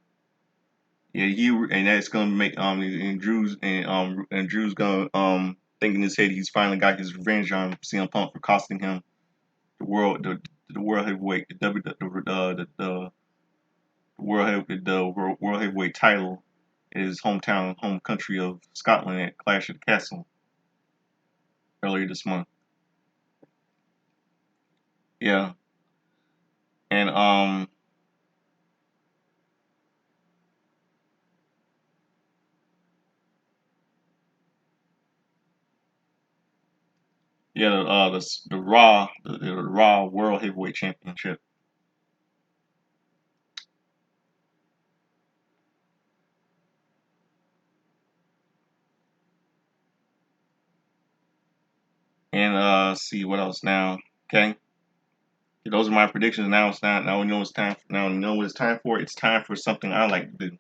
Yeah, and that's gonna make and Drew's gonna think in his head he's finally got his revenge on CM Punk for costing him the world heavyweight world heavyweight title in his home country of Scotland at Clash of the Castle earlier this month. Yeah, and yeah the Raw World Heavyweight Championship. And see what else now. Okay. Those are my predictions. Now it's not. Now we know it's time. Now we know what it's time for. It's time for something I like to do.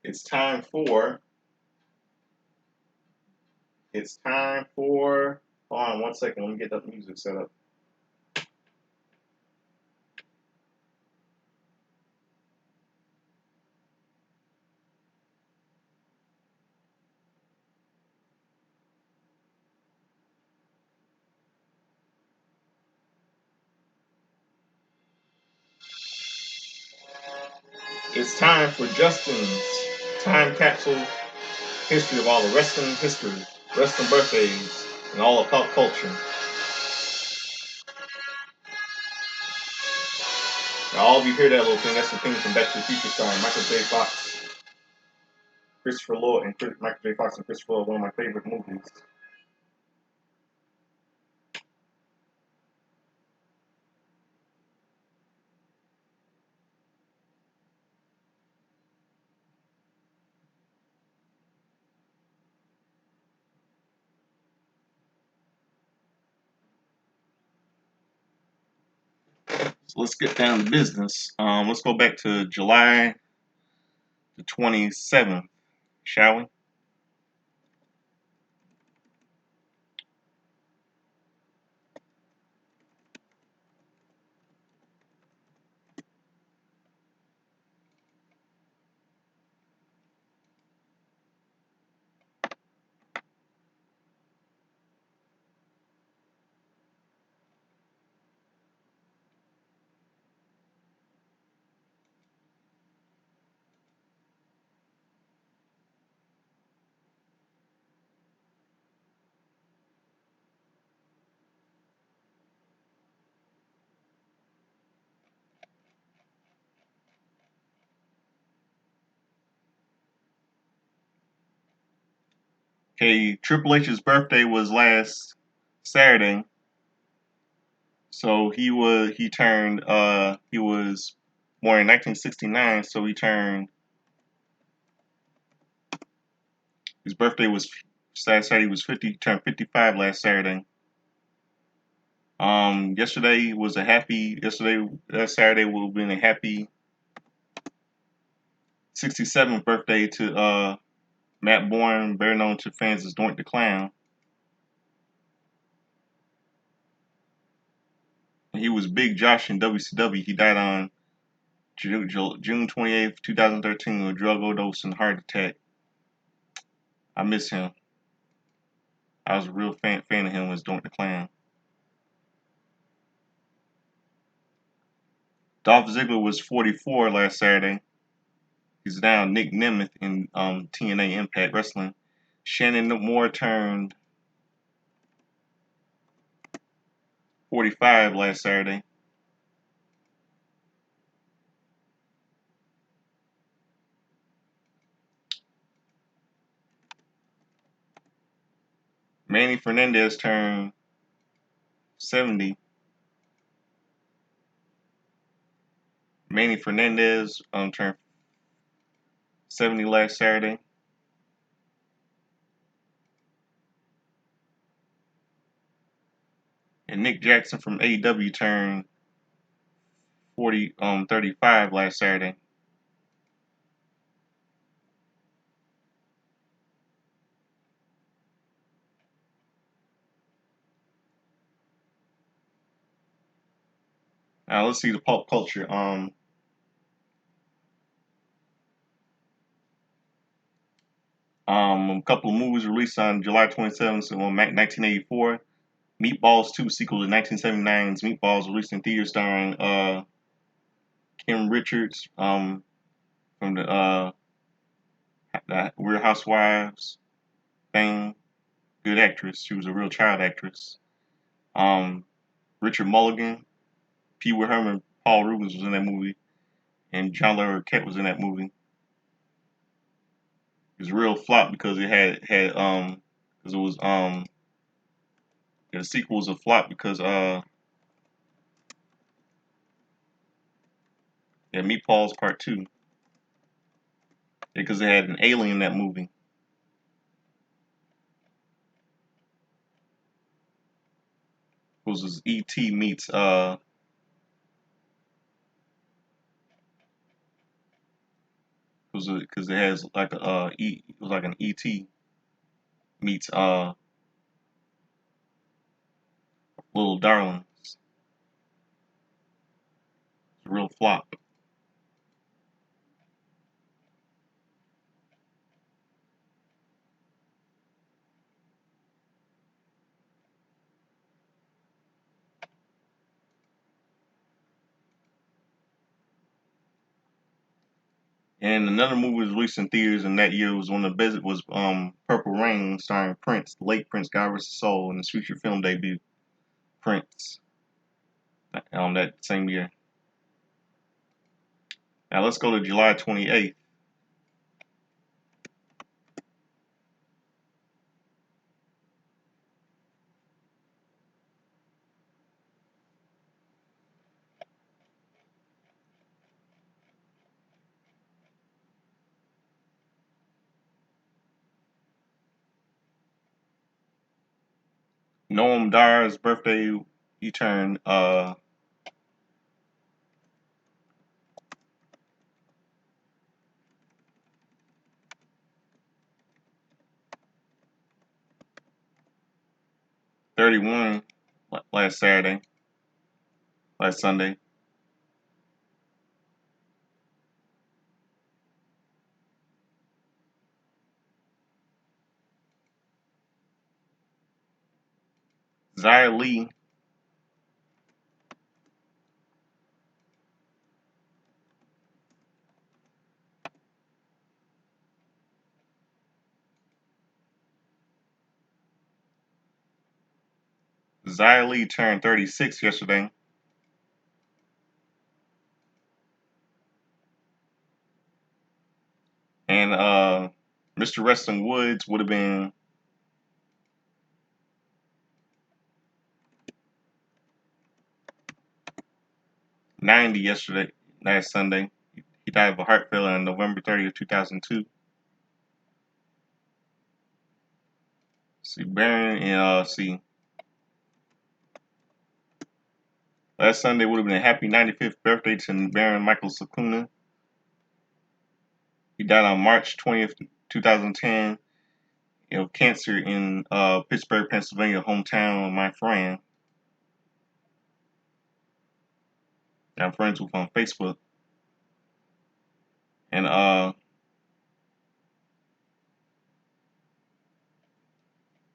It's time for It's time for. Hold on 1 second. Let me get that music set up. It's time for Justin's time capsule history of all the wrestling history, wrestling birthdays, and all of pop culture. Now, all of you hear that little thing, that's the thing from Back to the Future starring Michael J. Fox, Christopher Lloyd, and Michael J. Fox and Christopher Lloyd, one of my favorite movies. So let's get down to business. Let's go back to July the 27th, shall we? Okay, Triple H's birthday was last Saturday, so he was born in 1969, so he turned his birthday was Saturday. He was 50. He turned 55 last Saturday. Yesterday was a happy. Yesterday, last Saturday will have been a happy 67th birthday to Matt Bourne, better known to fans as Doink the Clown. He was Big Josh in WCW. He died on June 28th, 2013, with a drug overdose and heart attack. I miss him. I was a real fan of him as Doink the Clown. Dolph Ziggler was 44 last Saturday. He's now Nick Nemeth in TNA Impact Wrestling. Shannon Moore turned 45 last Saturday. Manny Fernandez turned 70. Manny Fernandez turned 70 last Saturday. And Nick Jackson from AEW turned 35 last Saturday. Now let's see the pop culture. A couple of movies released on July 27th, so 1984. Meatballs 2 sequel to 1979's Meatballs, released in theaters, starring Kim Richards from the Real Housewives fame. Good actress. She was a real child actress. Richard Mulligan, Pee Wee Herman, Paul Reubens was in that movie, and John Larroquette was in that movie. It was a real flop because it had because it was the sequel was a flop because Meatballs Part 2, because they had an alien in that movie. It was E.T. meets because it has like it was like an E.T. meets Little Darlings. It's a real flop. And another movie was released in theaters, and that year was one of the best. Was Purple Rain, starring Prince, the late Prince, God rest his soul, in his feature film debut, Prince. That same year. Now let's go to July 28th. Noam Dar's birthday. He turned 31 last Saturday, last Sunday. Zia Lee. Zia Lee turned 36 yesterday. And Mr. Wrestling Woods would have been 90 yesterday, last Sunday. He died of a heart failure on November 30th, 2002. See, Baron and see, last Sunday would have been a happy 95th birthday to Baron Michael Sakuna. He died on March 20th, 2010, of cancer in Pittsburgh, Pennsylvania, hometown of my friend that I'm friends with on Facebook. And now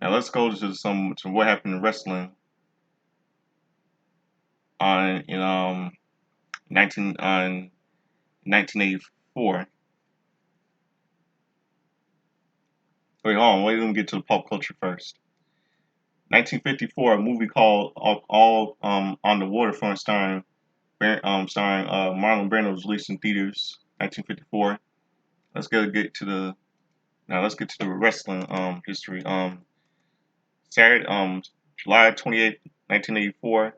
let's go to some what happened in wrestling on in 1984. Wait, hold on. Wait, let me get to the pop culture first. 1954, a movie called All on the Waterfront, starring Marlon Brando, was released in theaters. 1954. Get to the now. Let's get to the wrestling history. Saturday, July 28th, 1984.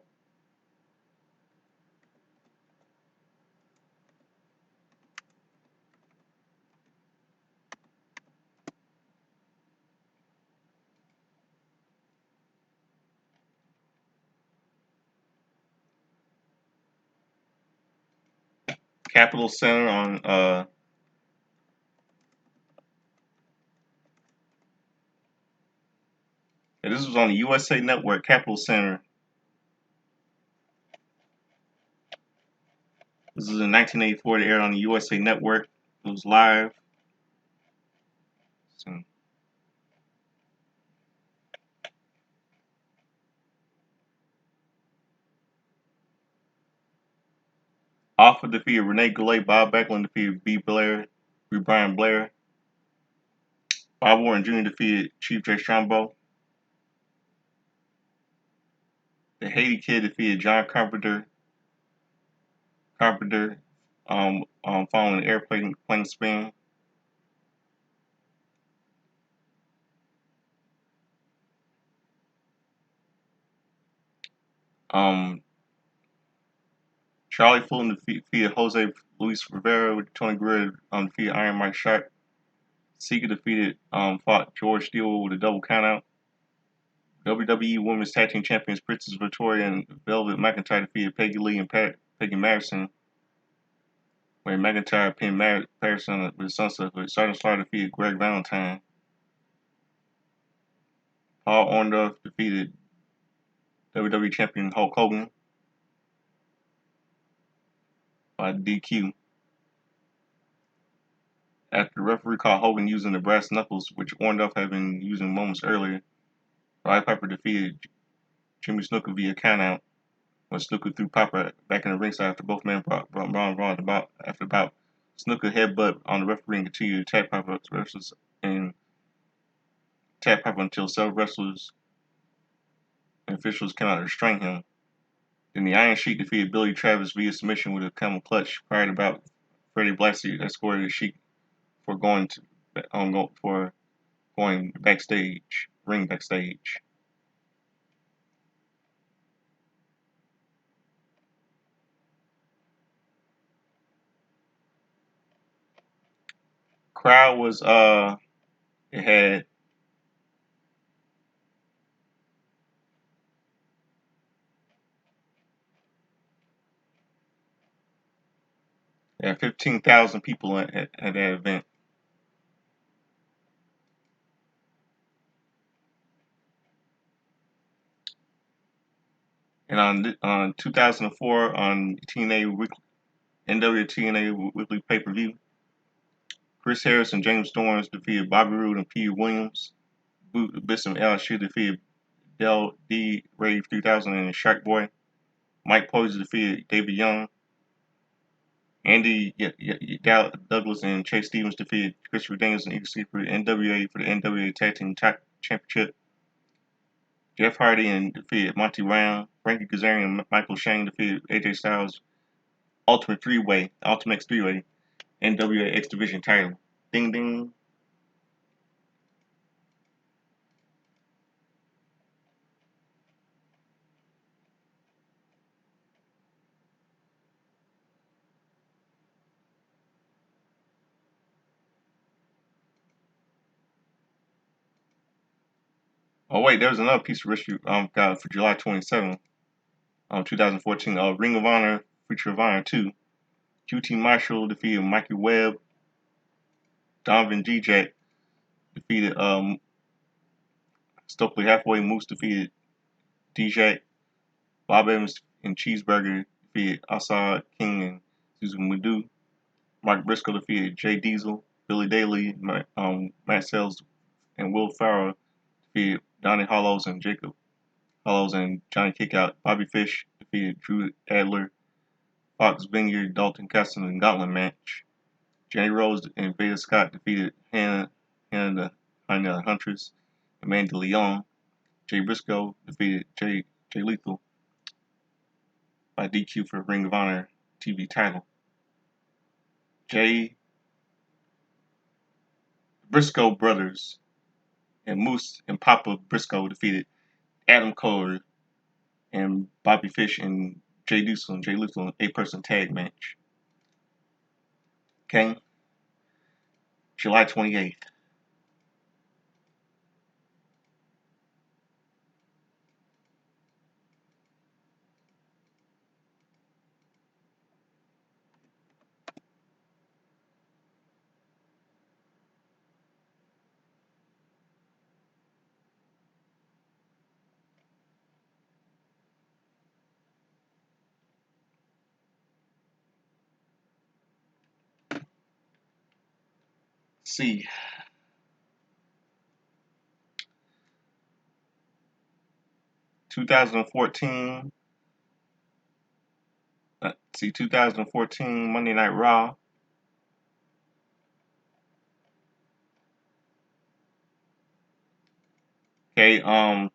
Capitol Center on this was on the USA Network. Capitol Center. This is in 1984. It aired on the USA Network. It was live. So, Alpha defeated Renee Goulet. Bob Backlund defeated Brian Blair. Bob Warren Jr. defeated Chief Jay Strongbow. The Haiti Kid defeated John Carpenter. Following an airplane spin. Um, Charlie Fulton defeated Jose Luis Rivera. With Tony Guerrero defeated Iron Mike Sharp. Seeker defeated fought George Steele with a double countout. WWE Women's Tag Team Champions Princess Victoria and Velvet McIntyre defeated Peggy Lee and Peggy Madison. Where McIntyre pinned Patterson with a sunset. Sergeant Slaughter defeated Greg Valentine. Paul Orndorff defeated WWE champion Hulk Hogan by DQ. After the referee caught Hogan using the brass knuckles, which Orndorff had been using moments earlier, Roddy Piper defeated Jimmy Snuka via countout when Snuka threw Piper back in the ringside after both men brought about after about Snuka headbutt on the referee and continued to attack Piper wrestlers and attack Piper until several wrestlers and officials cannot restrain him. Then the Iron Sheik defeated Billy Travis via submission with a camel clutch prior to about Freddie Blassie escorted the Sheik for for going backstage, ring backstage. Crowd was it had 15,000 people at that event. And on 2004 on NW TNA Weekly Pay Per View, Chris Harris and James Storms defeated Bobby Roode and Pete Williams. Biss and Al Shear defeated Del D. Rave 3000 and Shark Boy. Mike Posey defeated David Young. Andy Douglas and Chase Stevens defeated Christopher Daniels and Eagle Secret NWA for the NWA Tag Team Championship. Jeff Hardy and defeated Monty Brown. Frankie Kazarian and Michael Shane defeated AJ Styles. Ultimate X Three-Way NWA X Division title. Ding ding. Oh wait, there was another piece of history got for July 27th, 2014. Ring of Honor, Future of Honor 2. QT Marshall defeated Mikey Webb. Donovan G-Jack defeated Stokely Halfway. Moose defeated D-Jack. Bob Evans and Cheeseburger defeated Assad King and Susan Madu. Mark Briscoe defeated Jay Diesel. Billy Daly, Matt Sells, and Will Farrell defeated Donnie Hollows and Jacob Hollows and Johnny Kickout. Bobby Fish defeated Drew Adler. Fox Vineyard, Dalton Castle in Gauntlet match. Jenny Rose and Veda Scott defeated Hannah the Huntress. Amanda Leon. Jay Briscoe defeated Jay Lethal by DQ for Ring of Honor TV title. Jay Briscoe brothers and Moose and Papa Briscoe defeated Adam Cole and Bobby Fish and Jay Diesel and Jay Lethal in an 8-person tag match. Okay? July 28th. See. 2014. 2014 Monday Night Raw. Okay,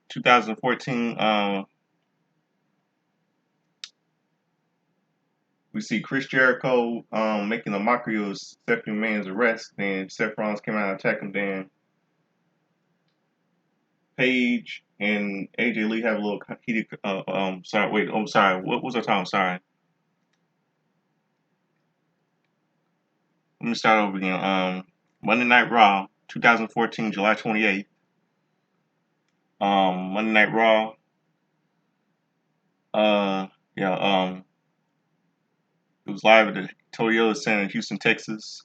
2014, we see Chris Jericho making a mockery of Stephanie McMahon's arrest. Then Seth Rollins came out and attacked him. Then Paige and AJ Lee have a little heated. Sorry, wait. I'm sorry. What was I talking? Sorry. Let me start over again. Monday Night Raw, 2014, July 28th. Monday Night Raw. Yeah. It was live at the Toyota Center in Houston, Texas.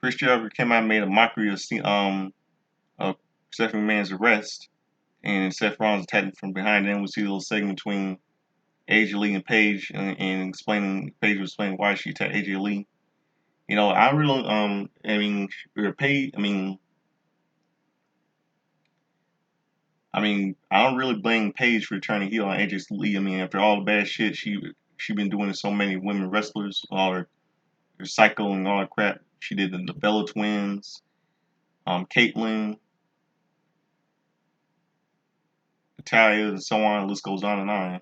Chris Jericho came out and made a mockery of Stephanie McMahon's arrest, and Seth Rollins attacked him from behind. Then we see a little segment between AJ Lee and Paige, and explaining Paige was explaining why she attacked AJ Lee. You know, I really I mean, Paige. I don't really blame Paige for turning heel on AJ Lee. I mean, after all the bad shit she been doing to so many women wrestlers, all her Psycho and all that crap. She did the Bella Twins, Caitlyn, Natalia, and so on. The list goes on and on.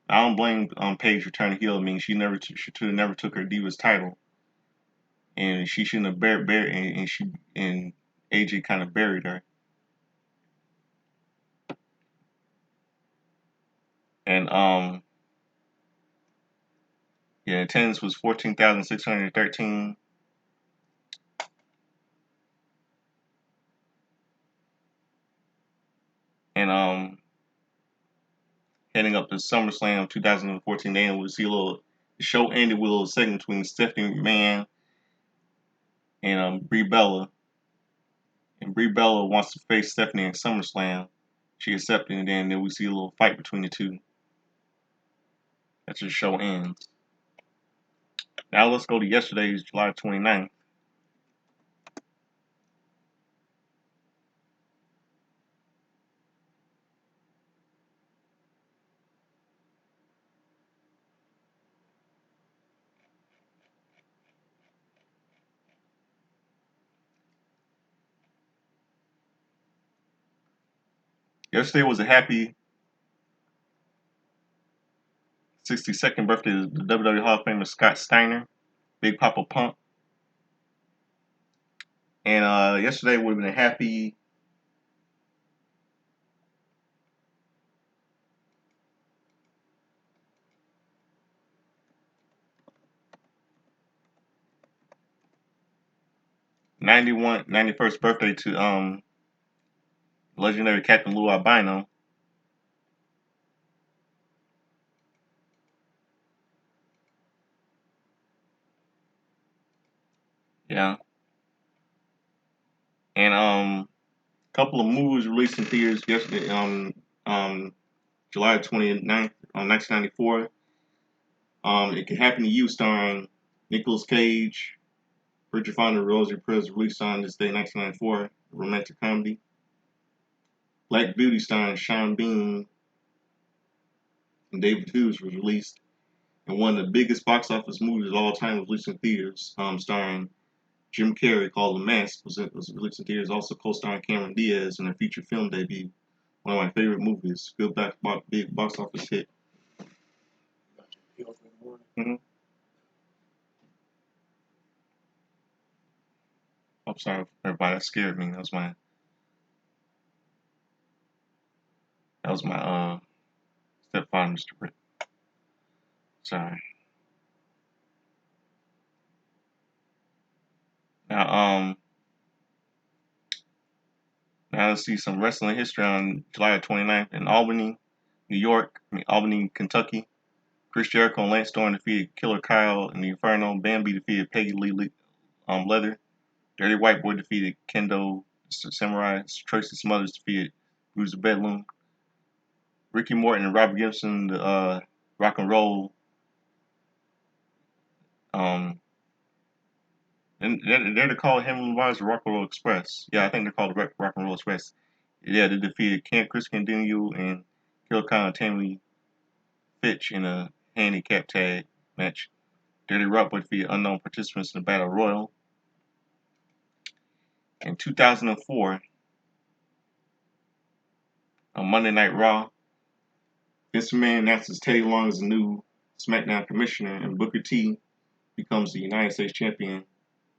I don't blame Paige for turning heel. I mean, she should have never took her Divas title, and she shouldn't have buried and AJ kind of buried her. And yeah, attendance was 14,613. And heading up to SummerSlam 2014, then we'll see the show ended with a little segment between Stephanie McMahon and Brie Bella. And Brie Bella wants to face Stephanie in SummerSlam. She accepted, and then we see a little fight between the two. That's the show ends. Now let's go to yesterday's July 29th. Yesterday was a happy 62nd birthday of the WWE Hall of Famer Scott Steiner, Big Papa Pump. And yesterday would have been a happy 91st birthday to legendary Captain Lou Albino. Yeah. And couple of movies released in theaters yesterday, July 29th, 1994. It Can Happen to You, starring Nicolas Cage, Richard Fonda, Rosie Perez, released on this day, 1994, romantic comedy. Black Beauty, starring Sean Bean and David Hughes, was released. And one of the biggest box office movies of all time was released in theaters, starring Jim Carrey, called The Mask, was released in theaters, also co-starring Cameron Diaz in their feature film debut. One of my favorite movies. Good big box office hit. Mm-hmm. I'm sorry, everybody. That scared me. That was my stepfather, Mr. Britt. Sorry. Now now let's see some wrestling history on July 29th in Albany, Albany, Kentucky. Chris Jericho and Lance Storm defeated Killer Kyle in the Inferno. Bambi defeated Peggy Lee Leather. Dirty White Boy defeated Kendo Samurai. Tracy Smothers defeated Bruiser Bedlam. Ricky Morton and Robert Gibson, the Rock and Roll. And they're called Hamilton Wise Rock and Roll Express. Yeah, I think they're called the Rock and Roll Express. Yeah, they defeated Chris Candido and Killer Kyle and Tammy Fitch in a handicap tag match. Dirty Rock Boy defeated unknown participants in the Battle Royal. In 2004, on Monday Night Raw, Vince McMahon announces Teddy Long as the new SmackDown commissioner, and Booker T becomes the United States champion,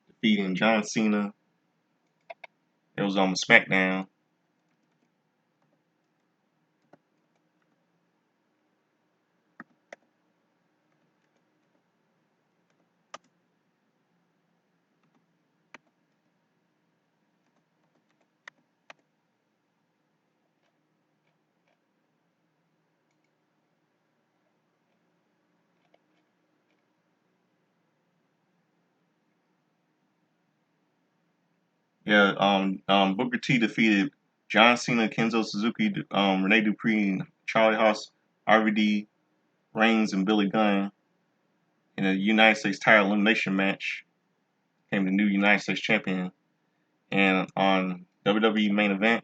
defeating John Cena. It was on SmackDown. Yeah, Booker T defeated John Cena, Kenzo Suzuki, Rene Dupree, Charlie Haas, RVD, Reigns, and Billy Gunn in a United States title elimination match. Became the new United States champion. And on WWE main event,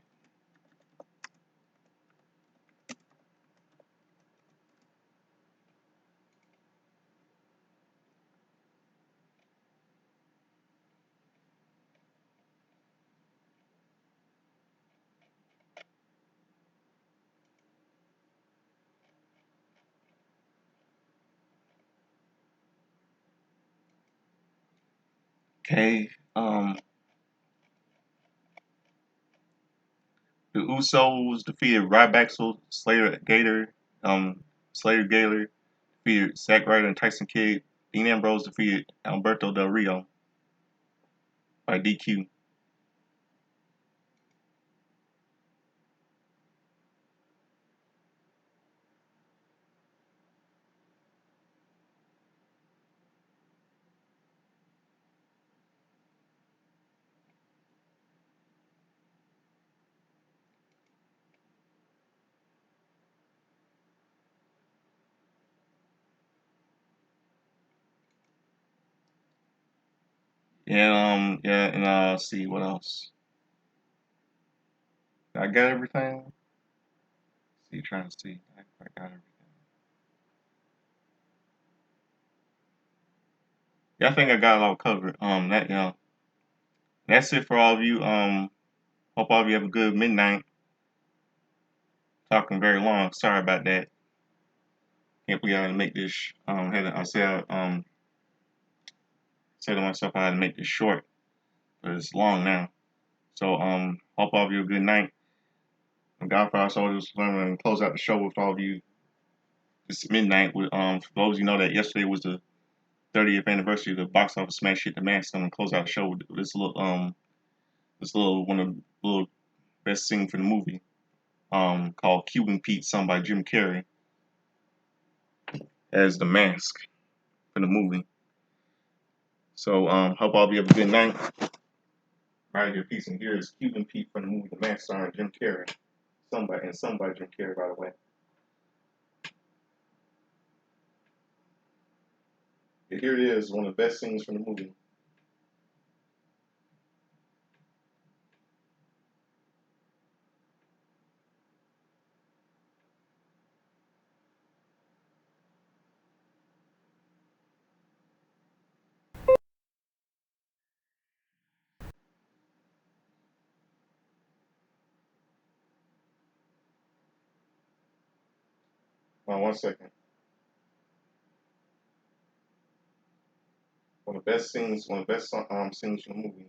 okay, the Usos defeated Ryback, Slater Gator, Slater Gator defeated Zack Ryder and Tyson Kidd. Dean Ambrose defeated Alberto Del Rio by DQ. And let's see what else. I got everything. See, trying to see. I got everything. Yeah, I think I got it all covered. That's it for all of you. Hope all of you have a good midnight. Talking very long. Sorry about that. Can't believe I had to make this. Said to myself I had to make this short, but it's long now. So hope all of you a good night. And Godfather Soldiers, I'm going to close out the show with all of you this midnight. With for those of you know that yesterday was the 30th anniversary of the box office smash hit The Mask. I'm gonna close out the show with this little one of the little best scene for the movie called Cuban Pete, sung by Jim Carrey as the mask for the movie. So hope all of you have a good night. Right here, peace, and here is Cuban Pete from the movie The Mask, starring Jim Carrey, sung by Jim Carrey, by the way. And here it is, one of the best scenes from the movie. One second. One of the best scenes from the movie.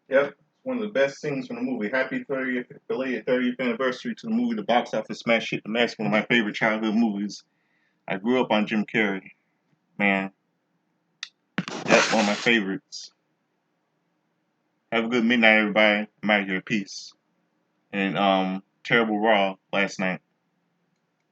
Yep, it's one of the best scenes from the movie. Happy 30th, belated 30th anniversary to the movie. The box office smash hit the mask. One of my favorite childhood movies. I grew up on Jim Carrey. Man, that's one of my favorites. Have a good midnight, everybody. I'm out of here. Peace. And terrible Raw last night.